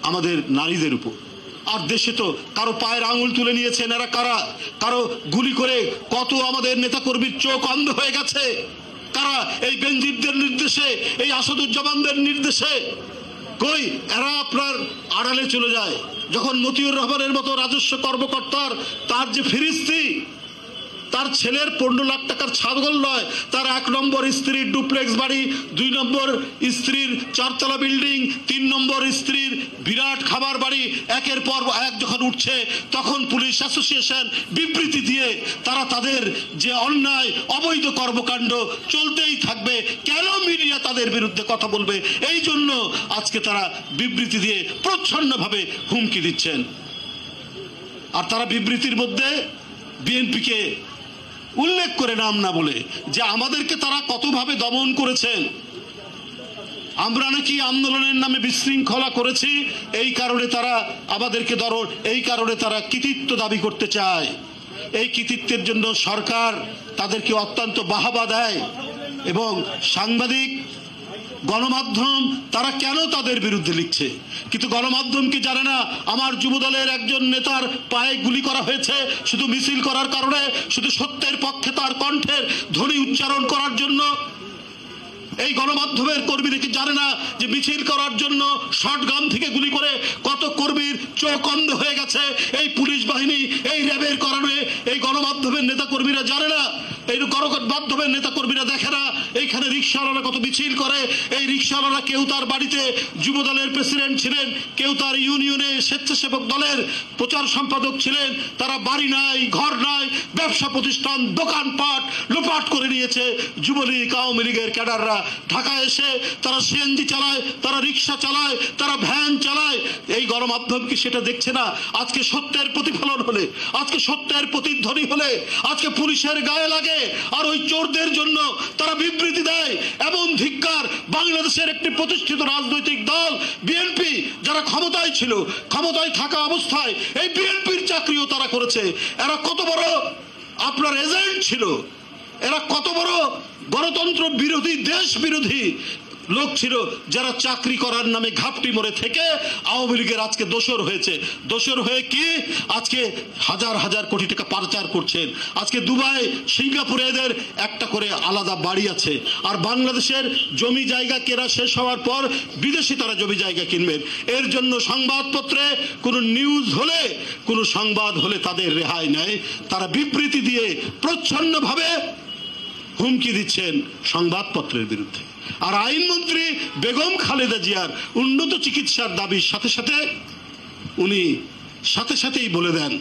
আমাদের নারীদের উপর। আর দেশে তো কারো পায়ের আঙুল তুলে নিয়েছেন এরা কারা, কারো গুলি করে কত আমাদের নেতাকর্মীর চোখ অন্ধ হয়ে গেছে কারা, এই বেনজিরদের নির্দেশে, এই আসাদুজ্জামানদের নির্দেশে। কই এরা আপনার আড়ালে চলে যায় যখন মতিউর রহমানের মতো রাজস্ব কর্মকর্তার তার যে ফিরিস্তি, তার ছেলের 15 লাখ টাকার ছাগল নয়, তার 1 নম্বর স্ত্রীর ডুপ্লেক্স বাড়ি, 2 নম্বর স্ত্রীর 4তলা বিল্ডিং, 3 নম্বর স্ত্রীর বিরাট খাবার বাড়ি, একের পর এক যখন উঠছে তখন পুলিশ অ্যাসোসিয়েশন বিবৃতি দিয়ে তারা তাদের যে অন্যায় অবৈধ কর্মকাণ্ড চলতেই থাকবে। কেন মিডিয়া তাদের বিরুদ্ধে কথা বলবে? এই জন্য আজকে তারা বিবৃতি দিয়ে প্রচ্ছন্নভাবে হুমকি দিচ্ছেন। আর তারা বিবৃতির মধ্যে বিএনপিকে উল্লেখ করে নাম না বলে যে আমাদেরকে তারা কতভাবে দমন করেছেন, আমরা নাকি আন্দোলনের নামে বিশৃঙ্খলা করেছি, এই কারণে তারা আমাদেরকে এই কারণে তারা কৃতিত্ব দাবি করতে চায়। এই কৃতিত্বের জন্য সরকার তাদেরকে অত্যন্ত বাহবা দেয় এবং সাংবাদিক গণমাধ্যম তারা কেন তাদের বিরুদ্ধে লিখছে, কিন্তু গণমাধ্যম কি জানে না আমার যুবদলের একজন নেতার পায়ে গুলি করা হয়েছে শুধু মিছিল করার কারণে, শুধু সত্যের পক্ষে তার কণ্ঠের ধ্বনি উচ্চারণ করার জন্য? এই গণমাধ্যমের কর্মীরা কি জানে না যে মিছিল করার জন্য শটগান থেকে গুলি করে কত কর্মীর চোখ অন্ধ হয়ে গেছে? এই পুলিশ বাহিনী, এই র্যাবের কারণে এই গণমাধ্যমের নেতা কর্মীরা জানে না, এই গণমাধ্যমের নেতা কর্মীরা দেখে না এইখানে রিক্সাওয়ালারা কত মিছিল করে। এই রিক্সাওয়ালারা কেউ তার বাড়িতে যুবদলের প্রেসিডেন্ট ছিলেন, কেউ তার ইউনিয়নে স্বেচ্ছাসেবক দলের প্রচার সম্পাদক ছিলেন, তারা বাড়ি নাই, ঘর নাই, ব্যবসা প্রতিষ্ঠান, দোকানপাট লোপাট করে নিয়েছে। যুবলীগ, আওয়ামী লীগের ক্যাডাররা ঢাকায় এসে তারা সিএনজি চালায়, তারা রিক্সা চালায়, তারা ভ্যান চালায়। এই গণমাধ্যম কি সেটা দেখছে না? আজকে সত্যের প্রতিফলন হলে, আজকে সত্যের প্রতিধ্বনি হলে আজকে পুলিশের গায়ে লাগে আর ওই চোরদের জন্য তারা বিবৃতি দেয়। এমন ধিক্কার বাংলাদেশের একটি প্রতিষ্ঠিত রাজনৈতিক দল বিএনপি, যারা ক্ষমতায় ছিল, ক্ষমতায় থাকা অবস্থায় এই বিএনপির চাকরিও তারা করেছে। এরা কত বড় আপনার এজেন্ট ছিল, এরা কত বড় গণতন্ত্র বিরোধী, দেশ বিরোধী লোক ছিল, যারা চাকরি করার নামে ঘাপটি মরে থেকে আওয়ামী লীগের আজকে দোসর হয়েছে। দোসর হয়ে কি আজকে হাজার হাজার কোটি টাকা পাচার করছেন। আজকে দুবাই, সিঙ্গাপুরে এদের একটা করে আলাদা বাড়ি আছে, আর বাংলাদেশের জমি জায়গা কেনা শেষ হওয়ার পর বিদেশি তারা জমি জায়গা কিনবেন। এর জন্য সংবাদপত্রে কোনো নিউজ হলে, কোনো সংবাদ হলে তাদের রেহাই নেই। তারা বিবৃতি দিয়ে প্রচ্ছন্নভাবে হুমকি দিচ্ছেন সংবাদপত্রের বিরুদ্ধে। আর আইনমন্ত্রী বেগম খালেদা জিয়ার উন্নত চিকিৎসার দাবির সাথে সাথে উনি সাথেই বলে দেন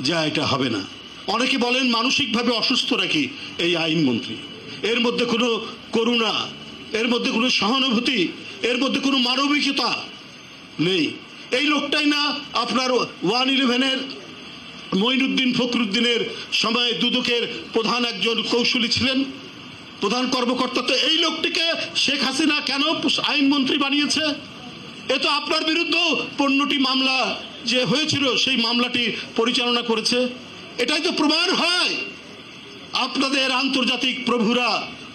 যে এটা হবে না। অনেকে বলেন মানসিকভাবে অসুস্থ নাকি এই আইনমন্ত্রী। এর মধ্যে কোনো করুণা, এর মধ্যে কোনো সহানুভূতি, এর মধ্যে কোনো মানবিকতা নেই। এই লোকটাই না আপনার 111-এর মঈনুদ্দিন ফখরুদ্দিনের সময় দুদকের প্রধান একজন কৌশলী ছিলেন, প্রধান কর্মকর্তা। তো এই লোকটিকে শেখ হাসিনা কেন আইনমন্ত্রী বানিয়েছে? এ তো আপনার বিরুদ্ধেও 15টি মামলা যে হয়েছিল সেই মামলাটি পরিচালনা করেছে। এটাই তো প্রমাণ হয় আপনাদের আন্তর্জাতিক প্রভুরা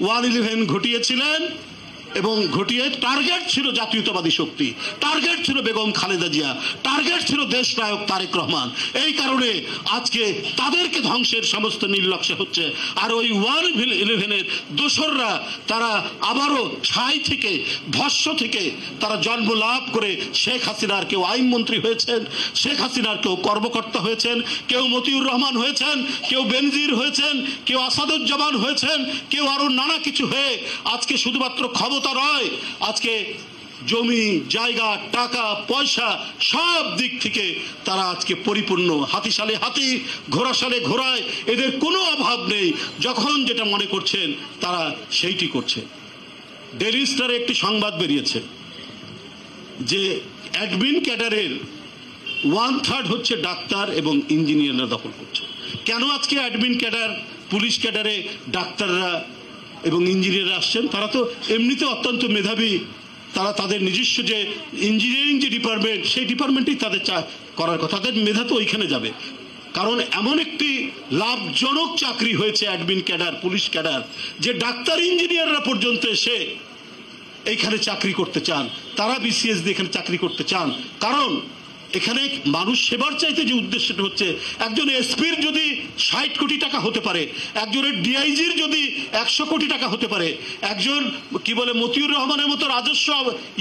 1/11 ঘটিয়েছিলেন এবং ঘটিয়ে টার্গেট ছিল জাতীয়তাবাদী শক্তি, টার্গেট ছিল বেগম খালেদা জিয়া, টার্গেট ছিল দেশ নায়ক তারেক রহমান। এই কারণে আজকে তাদেরকে ধ্বংসের সমস্ত নির্লক্ষ্য হচ্ছে। আর ওই 1/11 দোসররা তারা আবারও ছাই থেকে, ভস্য থেকে তারা জন্ম লাভ করে শেখ হাসিনার কেউ আইনমন্ত্রী হয়েছেন, শেখ হাসিনার কেউ কর্মকর্তা হয়েছেন, কেউ মতিউর রহমান হয়েছেন, কেউ বেনজির হয়েছেন, কেউ আসাদুজ্জামান হয়েছেন, কেউ আরো নানা কিছু হয়ে আজকে শুধুমাত্র ক্ষমতা নয়, আজকে জমি জায়গা টাকা পয়সা সব দিক থেকে তারা আজকে পরিপূর্ণ। হাতিশালে হাতি, ঘোড়াশালে ঘোড়ায়, এদের কোনো অভাব নেই। যখন যেটা মনে করছেন তারা সেইটি করছে। ডেইলি স্টারে একটি সংবাদ বেরিয়েছে যে অ্যাডমিন ক্যাডারের 1/3 হচ্ছে ডাক্তার এবং ইঞ্জিনিয়াররা দখল করছে। কেন আজকে অ্যাডমিন ক্যাডার, পুলিশ ক্যাডারে ডাক্তাররা এবং ইঞ্জিনিয়াররা আসছেন? তারা তো এমনিতে অত্যন্ত মেধাবী, তারা তাদের নিজস্ব যে ইঞ্জিনিয়ারিং যে ডিপার্টমেন্ট, সেই ডিপার্টমেন্টেই তাদের করার কথা, তাদের মেধা তো ওইখানে যাবে। কারণ এমন একটি লাভজনক চাকরি হয়েছে অ্যাডমিন ক্যাডার, পুলিশ ক্যাডার, যে ডাক্তার ইঞ্জিনিয়াররা পর্যন্ত এসে এইখানে চাকরি করতে চান, তারা বিসিএস দিয়ে এখানে চাকরি করতে চান। কারণ এখানে মানুষ সেবার চাইতে যে উদ্দেশ্যটা হচ্ছে, একজন এসপির যদি 60 কোটি টাকা হতে পারে, একজনের ডিআইজির যদি 100 কোটি টাকা হতে পারে, একজন কি বলে মতিউর রহমানের মতো রাজস্ব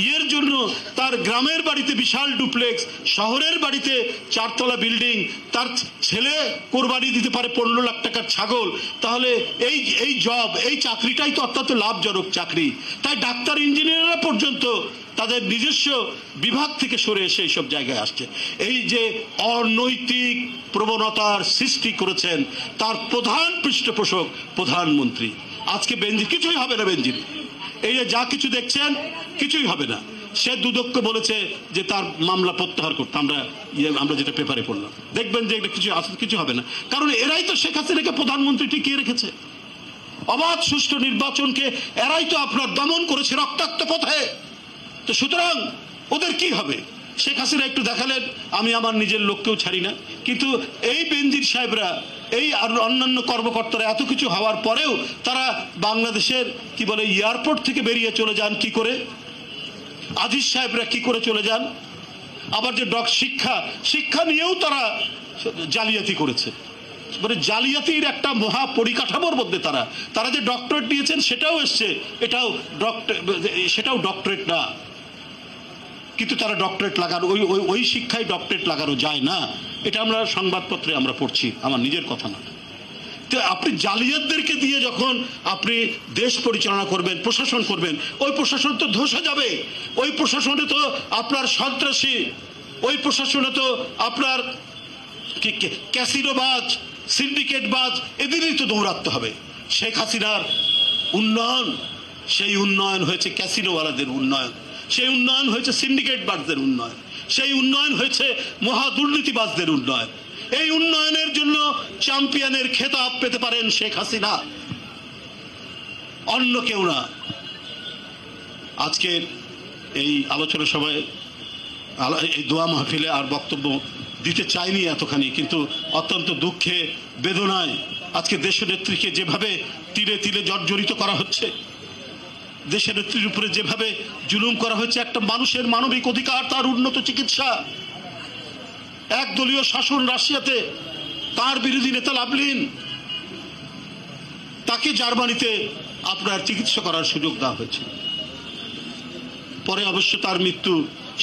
ইয়ের জন্য তার গ্রামের বাড়িতে বিশাল ডুপ্লেক্স, শহরের বাড়িতে 4তলা বিল্ডিং, তার ছেলে কোরবানি দিতে পারে 15 লাখ টাকার ছাগল, তাহলে এই জব, এই চাকরিটাই তো অত্যন্ত লাভজনক চাকরি। তাই ডাক্তার ইঞ্জিনিয়াররা পর্যন্ত তাদের নিজস্ব বিভাগ থেকে সরে এসে এইসব জায়গায় আসছে। এই যে অনৈতিক প্রবণতার সৃষ্টি করেছেন তার প্রধান পৃষ্ঠপোষক প্রধানমন্ত্রী। আজকে বেনজির কিছুই হবে না, বেনজির এই যে যা কিছু দেখছেন কিছুই হবে না। সে দুদককে বলেছে যে তার মামলা প্রত্যাহার করতে, আমরা যেটা পেপারে পড়লাম, দেখবেন যে এটা কিছু হবে না। কারণ এরাই তো শেখ হাসিনাকে প্রধানমন্ত্রী টিকিয়ে রেখেছে। অবাধ সুষ্ঠু নির্বাচনকে এরাই তো আপনার দমন করেছে রক্তাক্ত পথে। তো সুতরাং ওদের কি হবে? শেখ হাসিনা একটু দেখালেন আমি আমার নিজের লোককেও ছাড়ি না, কিন্তু এই বেনজির সাহেবরা, এই আর অন্যান্য কর্মকর্তারা এত কিছু হওয়ার পরেও তারা বাংলাদেশের কি বলে এয়ারপোর্ট থেকে বেরিয়ে চলে যান কি করে? আজিজ সাহেবরা কি করে চলে যান? আবার যে শিক্ষা নিয়েও তারা জালিয়াতি করেছে। মানে জালিয়াতির একটা মহা পরিকাঠামোর মধ্যে তারা যে ডক্টরেট নিয়েছেন সেটাও এসছে, সেটাও ডক্টরেট না, কিন্তু তারা ডক্টরেট লাগানো, ওই শিক্ষায় ডক্টরেট লাগানো যায় না। এটা আমরা সংবাদপত্রে আমরা পড়ছি, আমার নিজের কথা না। তো আপনি জালিয়াতদেরকে দিয়ে যখন আপনি দেশ পরিচালনা করবেন, প্রশাসন করবেন, ওই প্রশাসন তো ধসে যাবে। ওই প্রশাসনে তো আপনার সন্ত্রাসী, ওই প্রশাসনে তো আপনার ক্যাসিনোবাজ, সিন্ডিকেটবাজ, এদেরই তো দৌড়াতে হবে। শেখ হাসিনার উন্নয়ন, সেই উন্নয়ন হয়েছে ক্যাসিনোওয়ালাদের উন্নয়ন, সেই উন্নয়ন হয়েছে সিন্ডিকেটবাজদের উন্নয়ন, সেই উন্নয়ন হয়েছে মহা দুর্নীতিবাজদের উন্নয়ন। এই উন্নয়নের জন্য চ্যাম্পিয়নের খেতাব পেতে পারেন শেখ হাসিনা, অন্য কেউ না। আজকের এই আলোচনা সভায়, এই দোয়া মাহফিলে আর বক্তব্য দিতে চাইনি এতখানি, কিন্তু অত্যন্ত দুঃখে বেদনায় আজকে দেশনেত্রীকে যেভাবে তিলে তিলে জর্জরিত করা হচ্ছে, দেশনেত্রীর উপরে যেভাবে জুলুম করা হচ্ছে, একটা মানুষের মানবিক অধিকার, তার উন্নত চিকিৎসা, একদলীয় শাসন রাশিয়াতে, তার বিরোধী নেতা লাভলিন, তাকে জার্মানিতে আপনার চিকিৎসা করার সুযোগ দেওয়া হয়েছে। পরে অবশ্য তার মৃত্যু,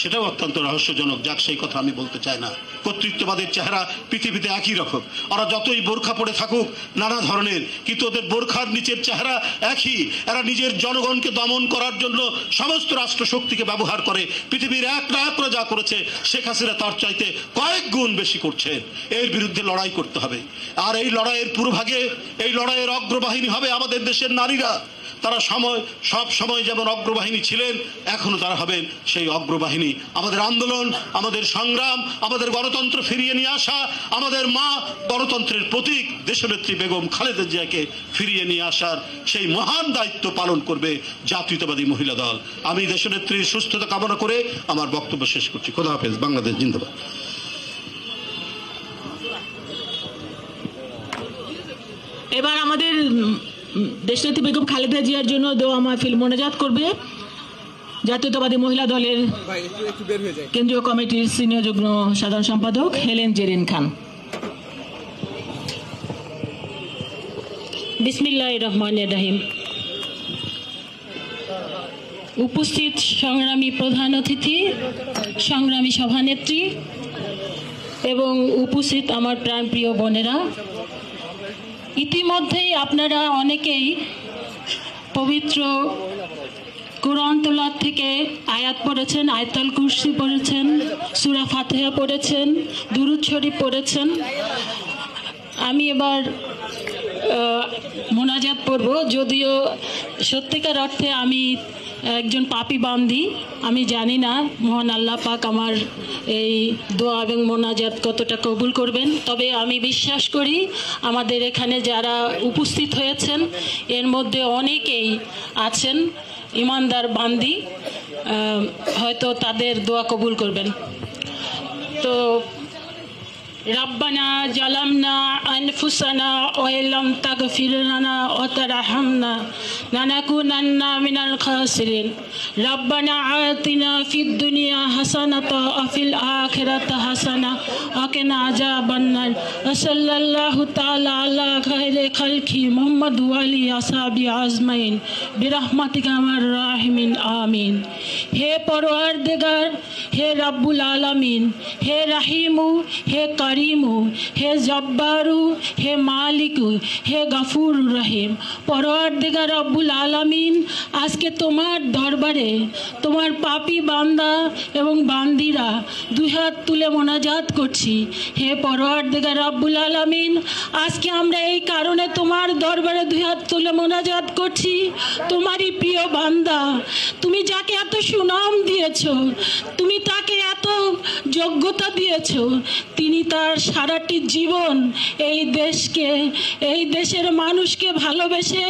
সেটাও অত্যন্ত রহস্যজনক। যাক, সেই কথা আমি বলতে চাই না। কর্তৃত্ববাদের চেহারা পৃথিবীতে একই রকম। ওরা যতই বোরখা পরে থাকুক নানা ধরনের, কিন্তু ওদের বোরখার নিচের চেহারা একই। এরা নিজের জনগণকে দমন করার জন্য সমস্ত রাষ্ট্রশক্তিকে ব্যবহার করে। পৃথিবীর এক না একরা যা করেছে শেখ হাসিনা তার চাইতে কয়েক গুণ বেশি করছে। এর বিরুদ্ধে লড়াই করতে হবে। আর এই লড়াইয়ের পূর্বভাগে, এই লড়াইয়ের অগ্রবাহিনী হবে আমাদের দেশের নারীরা। তারা সব সময় যেমন অগ্রবাহিনী ছিলেন, এখনো তারা হবেন সেই অগ্রবাহিনী। আমাদের আন্দোলন, আমাদের সংগ্রাম, আমাদের গণতন্ত্র ফিরিয়ে নিয়ে আসা, আমাদের মা গণতন্ত্রের প্রতীক দেশনেত্রী বেগম খালেদা জিয়াকে ফিরিয়ে নিয়ে আসার সেই মহান দায়িত্ব পালন করবে জাতীয়তাবাদী মহিলা দল। আমি দেশনেত্রীর সুস্থতা কামনা করে আমার বক্তব্য শেষ করছি। খোদা হাফেজ। বাংলাদেশ জিন্দাবাদ। এবার আমাদের দেশনেত্রী বেগম খালেদা জিয়ার জন্য দোয়া মাহফিল মোনাজাত করবে জাতীয়তাবাদী মহিলা দলের কেন্দ্রীয় কমিটির সিনিয়র যুগ্ম সাধারণ সম্পাদক হেলেন জেরিন খান। বিসমিল্লাহির রহমানির রহিম। উপস্থিত সংগ্রামী প্রধান অতিথি, সংগ্রামী সভানেত্রী এবং উপস্থিত আমার প্রাণপ্রিয় বোনেরা, ইতিমধ্যেই আপনারা অনেকেই পবিত্র কোরআন তেলাওয়াত থেকে আয়াত পড়েছেন, আয়াতুল কুরসি পড়েছেন, সূরা ফাতিহা পড়েছেন, দুরূদ শরীফ পড়েছেন। আমি এবার মোনাজাত পড়ব। যদিও সত্যিকার অর্থে আমি একজন পাপী বান্দি, আমি জানি না মহান আল্লাহ পাক আমার এই দোয়া এবং মোনাজাত কতটা কবুল করবেন। তবে আমি বিশ্বাস করি আমাদের এখানে যারা উপস্থিত হয়েছেন এর মধ্যে অনেকেই আছেন ইমানদার বান্দি, হয়তো তাদের দোয়া কবুল করবেন। তো রব্বানা জালামনা আনফুসানা ওয়া ইল্লাম তাগফির লানা ওয়া তারহামনা লানাকুনান্না মিনাল খাসিরিন। রব্বানা আতিনা ফিদ দুনিয়া হাসানাতাও ওয়া ফিল আখিরাতি হাসানা ওয়া কিনা আযাবান্নার। সাল্লাল্লাহু তাআলা আলা খায়রি খালকি মুহাম্মদ ওয়া আলি আসহাবি আজমাইন বিরহমাতিকা আর রাহিমিন আমিন। হে পরওয়ারদিগার, হে রব্বুল আলামিন, হে রাহিমু, হে কারিমু, হে জব্বারু, হে মালিকু, হে গফুর রহিম। পরওয়ারদিগার রব্বুল আলামিন, আজকে তোমার দরবারে তোমার পাপী বান্দা এবং বান্দিরা দুই হাত তুলে মোনাজাত করছি। হে পরওয়ারদিগার রব্বুল আলামিন, আজকে আমরা এই কারণে তোমার দরবারে দুই হাত তুলে মোনাজাত করছি, তোমারই প্রিয় বান্দা, তুমি যাকে এত সুনাম দিয়েছো, তুমি তাকে এত যোগ্যতা দিয়েছো, তিনি তার সারাটি জীবন এই দেশকে, এই দেশের মানুষকে ভালোবেসে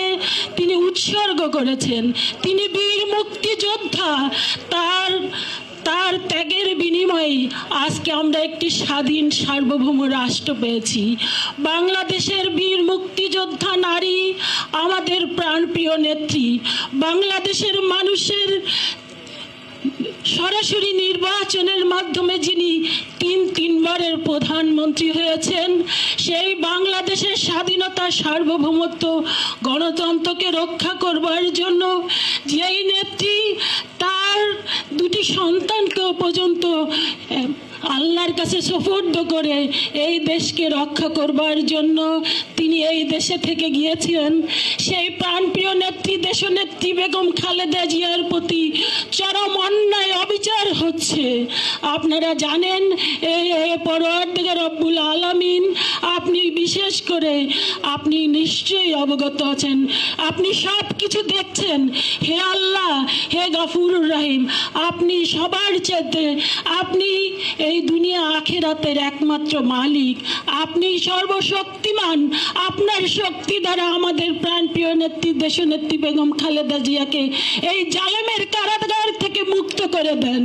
তিনি উৎসর্গ করেছেন। তিনি বীর মুক্তিযোদ্ধা। তার ত্যাগের বিনিময়ে আজকে আমরা একটি স্বাধীন সার্বভৌম রাষ্ট্র পেয়েছি। বাংলাদেশের বীর মুক্তিযোদ্ধা নারী আমাদের প্রাণপ্রিয় নেত্রী। বাংলাদেশের মানুষের সরাসরি নির্বাচনের মাধ্যমে যিনি তিনবারের প্রধানমন্ত্রী হয়েছেন, সেই বাংলাদেশের স্বাধীনতা, সার্বভৌমত্ব, গণতন্ত্রকে রক্ষা করবার জন্য যেই নেত্রী তার দুটি সন্তানকেও পর্যন্ত আল্লাহর কাছে সুপর্দ করে এই দেশকে রক্ষা করবার জন্য তিনি এই দেশে থেকে গিয়েছিলেন, সেই প্রাণপ্রিয় নেত্রী দেশনেত্রী বেগম খালেদা জিয়ার প্রতি চরম অন্যায় অবিচার হচ্ছে। আপনারা জানেন, পরওয়ারদিগার রব্বুল আলামিন, আপনি বিশেষ করে আপনি নিশ্চয়ই অবগত আছেন, আপনি সব কিছু দেখছেন। হে আল্লাহ, হে গফুরুর রহিম, আপনি সবার চেয়ে, আপনি এই দুনিয়া আখিরাতের একমাত্র মালিক, আপনি সর্বশক্তিমান। আপনার শক্তি দ্বারা আমাদের প্রাণপ্রিয় নেত্রী দেশনেত্রী বেগম খালেদা জিয়াকে এই জালেমের কারাগার থেকে মুক্ত করে দেন।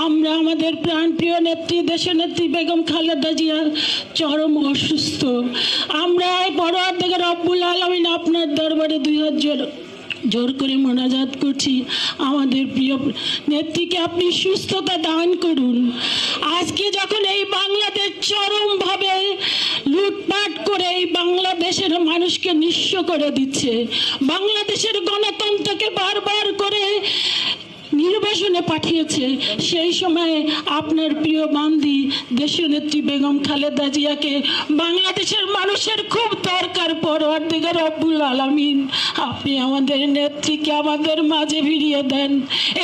আমরা আমাদের প্রাণপ্রিয় নেত্রী দেশনেত্রী বেগম খালেদা জিয়া চরম অসুস্থ। আমরা পরওয়ারদিগার রব্বুল আলামিন আপনার দরবারে দুই হাত জোর করে মোনাজাত করছি, আমাদের প্রিয় নেত্রীকে আপনি সুস্থতা দান করুন। আজকে যখন এই বাংলাদেশ চরমভাবে লুটপাট করে এই বাংলাদেশের মানুষকে নিঃস্ব করে দিচ্ছে, বাংলাদেশের গণতন্ত্রকে বারবার করে নির্বাসনে পাঠিয়েছে, সেই সময় আপনার প্রিয় বান্দি দেশনেত্রী বেগম খালেদা জিয়াকে বাংলাদেশের মানুষের খুব দরকার। পরওয়ারদিগার রব্বুল আলামিন, আপনি আমাদের নেত্রীকে আমাদের মাঝে ফিরিয়ে দেন।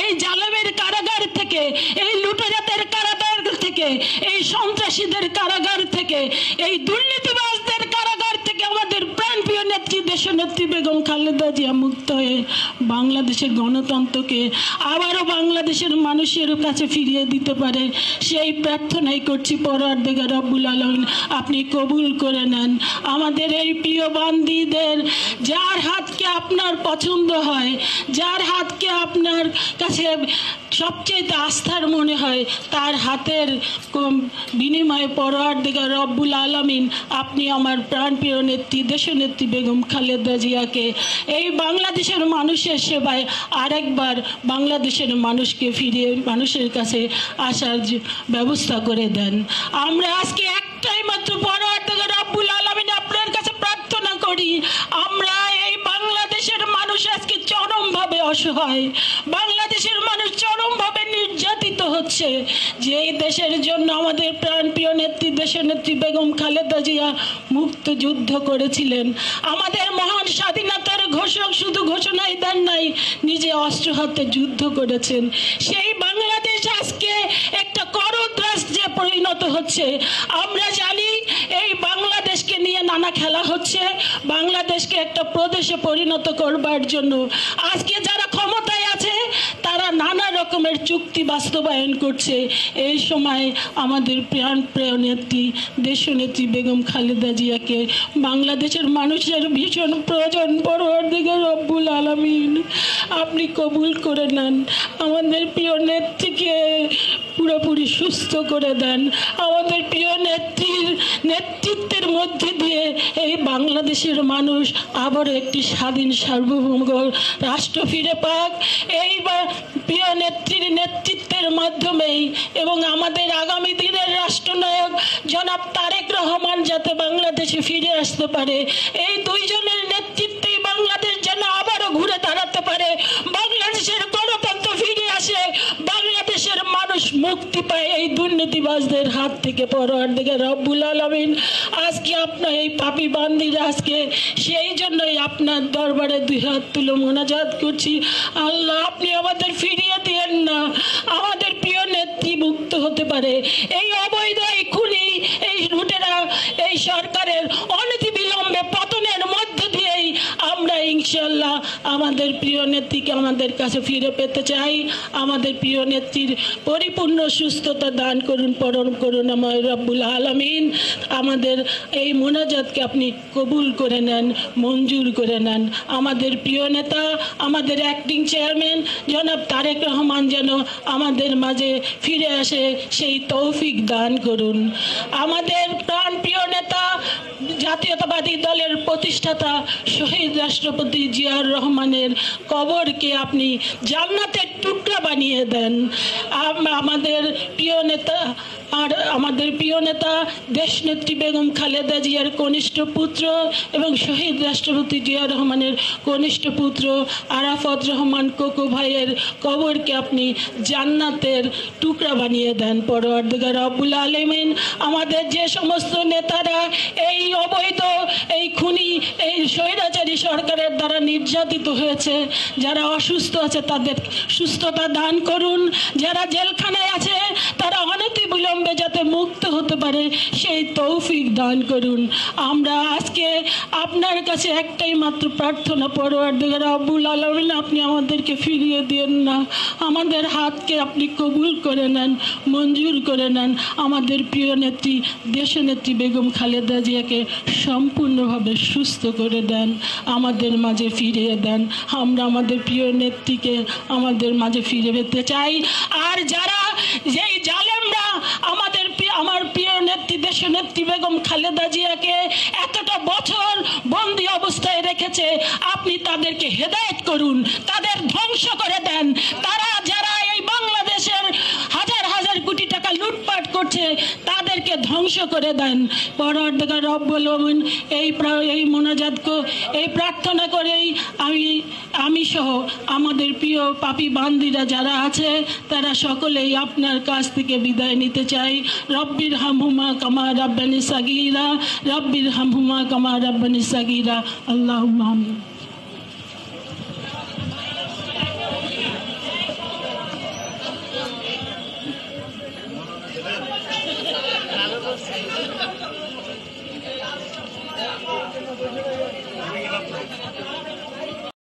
এই জালেমের কারাগার থেকে, এই লুটেরাদের কারাগার থেকে, এই সন্ত্রাসীদের কারাগার থেকে, এই দুর্নীতিবাজদের কারাগার থেকে আমাদের প্রাণপ্রিয় নেত্রী দেশনেত্রী বেগম খালেদা জিয়া মুক্ত হয়ে বাংলাদেশের গণতন্ত্রকে আবারও বাংলাদেশের মানুষের কাছে ফিরিয়ে দিতে পারে, সেই প্রার্থনাই করছি। পরওয়ারদিগার রব্বুল আলামিন আপনি কবুল করে নেন আমাদের এই প্রিয় বান্দীদের, যার হাতকে আপনার পছন্দ হয়, যার হাতকে আপনার কাছে সবচেয়ে আস্থার মনে হয়, তার হাতের বিনিময়ে পরওয়ারদিগার রব্বুল আলামিন আপনি আমার প্রাণপ্রিয় নেত্রী দেশনেত্রী বেগম খালেদা জিয়াকে এই বাংলাদেশের মানুষের সেবায় আরেকবার বাংলাদেশের মানুষকে ফিরিয়ে মানুষের কাছে আসার ব্যবস্থা করে দেন। আমরা আজকে একটাই মাত্র পরওয়ারদিগার রব্বুল আলামিন আপনার কাছে প্রার্থনা করি, আমরা এই বাংলাদেশের মানুষ আজকে চরমভাবে অসহায়, বাংলাদেশের মানুষ চরমভাবে নির্যাতিত হচ্ছে। যে দেশের জন্য আমাদের প্রাণপ্রিয় নেত্রী দেশনেত্রী বেগম খালেদা জিয়া মুক্ত যুদ্ধ করেছিলেন, আমাদের মহান স্বাধীনতার ঘোষক শুধু ঘোষণাই দেন নাই, নিজে অস্ত্র হাতে যুদ্ধ করেছেন। সেই বাংলাদেশ আজকে একটা করদ্রাস্যে পরিণত হচ্ছে। আমরা জানি এই বাংলাদেশকে নিয়ে নানা খেলা হচ্ছে, বাংলাদেশকে একটা প্রদেশে পরিণত করবার জন্য আজকে যারা ক্ষমতায় আছে তারা নানা রকমের চুক্তি বাস্তবায়ন করছে। এই সময় আমাদের প্রাণপ্রিয় নেত্রী দেশনেত্রী বেগম খালেদা জিয়াকে বাংলাদেশের মানুষের ভীষণ প্রয়োজন। পরওয়ারদিগার রব্বুল আলামিন আপনি কবুল করে নেন, আমাদের প্রিয় নেত্রীকে পুরোপুরি সুস্থ করে দেন, আমাদের প্রিয় নেত্রীর নেতৃত্বের মধ্যে দিয়ে এই বাংলাদেশের মানুষ আবার একটি স্বাধীন সার্বভৌম রাষ্ট্র ফিরে পাক। এই প্রিয় নেত্রীর নেতৃত্বের মাধ্যমেই এবং আমাদের আগামী দিনের রাষ্ট্রনায়ক জনাব তারেক রহমান যাতে বাংলাদেশে ফিরে আসতে পারে, এই দুইজনের নেতৃত্বেই বাংলাদেশ যেন আবারও ঘুরে দাঁড়াতে পারে, বাংলাদেশের গণতন্ত্র ফিরে আসে, বাংলাদেশের মানুষ মুক্তি পায় এই দুর্নীতিবাজদের হাত থেকে। পরওয়ারদিগার রব্বুল আলামিন আজকে আপনার এই পাপী বান্দীরা আজকে সেই জন্যই আপনার দরবারে দুই হাত তুলে মোনাজাত করছি, আল্লাহ আপনি আমাদের ফিরিয়ে দিয়েন না, আমাদের প্রিয় নেত্রী মুক্ত হতে পারে। এই অবৈধ এই খুনি এই লুটেরা এই সরকারের অনতি বিলম্বে পতনের মধ্য দিয়েই আমরা ইনশাআল্লাহ আমাদের প্রিয় নেত্রীকে আমাদের কাছে ফিরে পেতে চাই। আমাদের প্রিয় নেত্রীর পরিপূর্ণ সুস্থতা দান করুন পরম করুণাময় রব্বুল আলামিন। আমাদের এই মোনাজাতকে আপনি কবুল করে নেন, মঞ্জুর করে নেন। আমাদের প্রিয় নেতা আমাদের অ্যাক্টিং চেয়ারম্যান জনাব তারেক রহমান যেন আমাদের মাঝে ফিরে আসে সেই তৌফিক দান করুন। আমাদের প্রাণপ্রিয় নেতা জাতীয়তাবাদী দলের প্রতিষ্ঠাতা শহীদ রাষ্ট্রপতি জিয়াউর রহমানের কবরকে আপনি জান্নাতের টুকরা বানিয়ে দেন। আমাদের প্রিয় নেতা আমাদের প্রিয় নেতা দেশনেত্রী বেগম খালেদা জিয়ার কনিষ্ঠ পুত্র এবং শহীদ রাষ্ট্রপতি জিয়াউর রহমানের কনিষ্ঠ পুত্র আরাফাত রহমান কোকো ভাইয়ের কবরকে আপনি জান্নাতের টুকরা বানিয়ে দেন। পরওয়ারদিগার রব্বুল আলামিন আমাদের যে সমস্ত নেতারা এই অবৈধ এই খুনি এই স্বৈরাচারী সরকারের দ্বারা নির্যাতিত হয়েছে, যারা অসুস্থ আছে তাদের সুস্থতা দান করুন, যারা জেলখানায় আছে তারা অনতি বিলম্বে যাতে মুক্ত হতে পারে সেই তৌফিক দান করুন। আমরা আজকে আপনার কাছে একটাই মাত্র প্রার্থনা, পরওয়ারদিগার রব্বুল আলামিন আপনি আমাদেরকে ফিরিয়ে দিয়েন না, আমাদের হাতকে আপনি কবুল করে নেন, মঞ্জুর করে নেন। আমাদের প্রিয় নেত্রী দেশনেত্রী বেগম খালেদা জিয়াকে সম্পূর্ণভাবে সুস্থ করে দেন, আমাদের মাঝে ফিরিয়ে দেন। আমরা আমাদের প্রিয় নেত্রীকে আমাদের মাঝে ফিরে পেতে চাই। আর যারা যেই জালেমরা আমার প্রিয় নেত্রী দেশনেত্রী বেগম খালেদা জিয়াকে এতটা বছর বন্দী অবস্থায় রেখেছে, আপনি তাদেরকে হেদায়েত করুন, তাদের ধ্বংস করে দেন। তারা যারা এই বাংলাদেশের হাজার হাজার কোটি টাকা লুটপাট করছে তাদেরকে ধ্বংস করে দেন। পরওয়ারদিগার রব্বুল আলামিন এই মোনাজাতকে এই প্রার্থনা করেই আমি সহ আমাদের প্রিয় পাপী বান্দীরা যারা আছে তারা সকলেই আপনার কাছ থেকে বিদায় নিতে চাই। রব্বির হামহুমা কামা রাব্বানি সাগীরা, রব্বির হামহুমা কামা রাব্বানি সাগীরা। আল্লাহুম্মা আমিন। Gracias.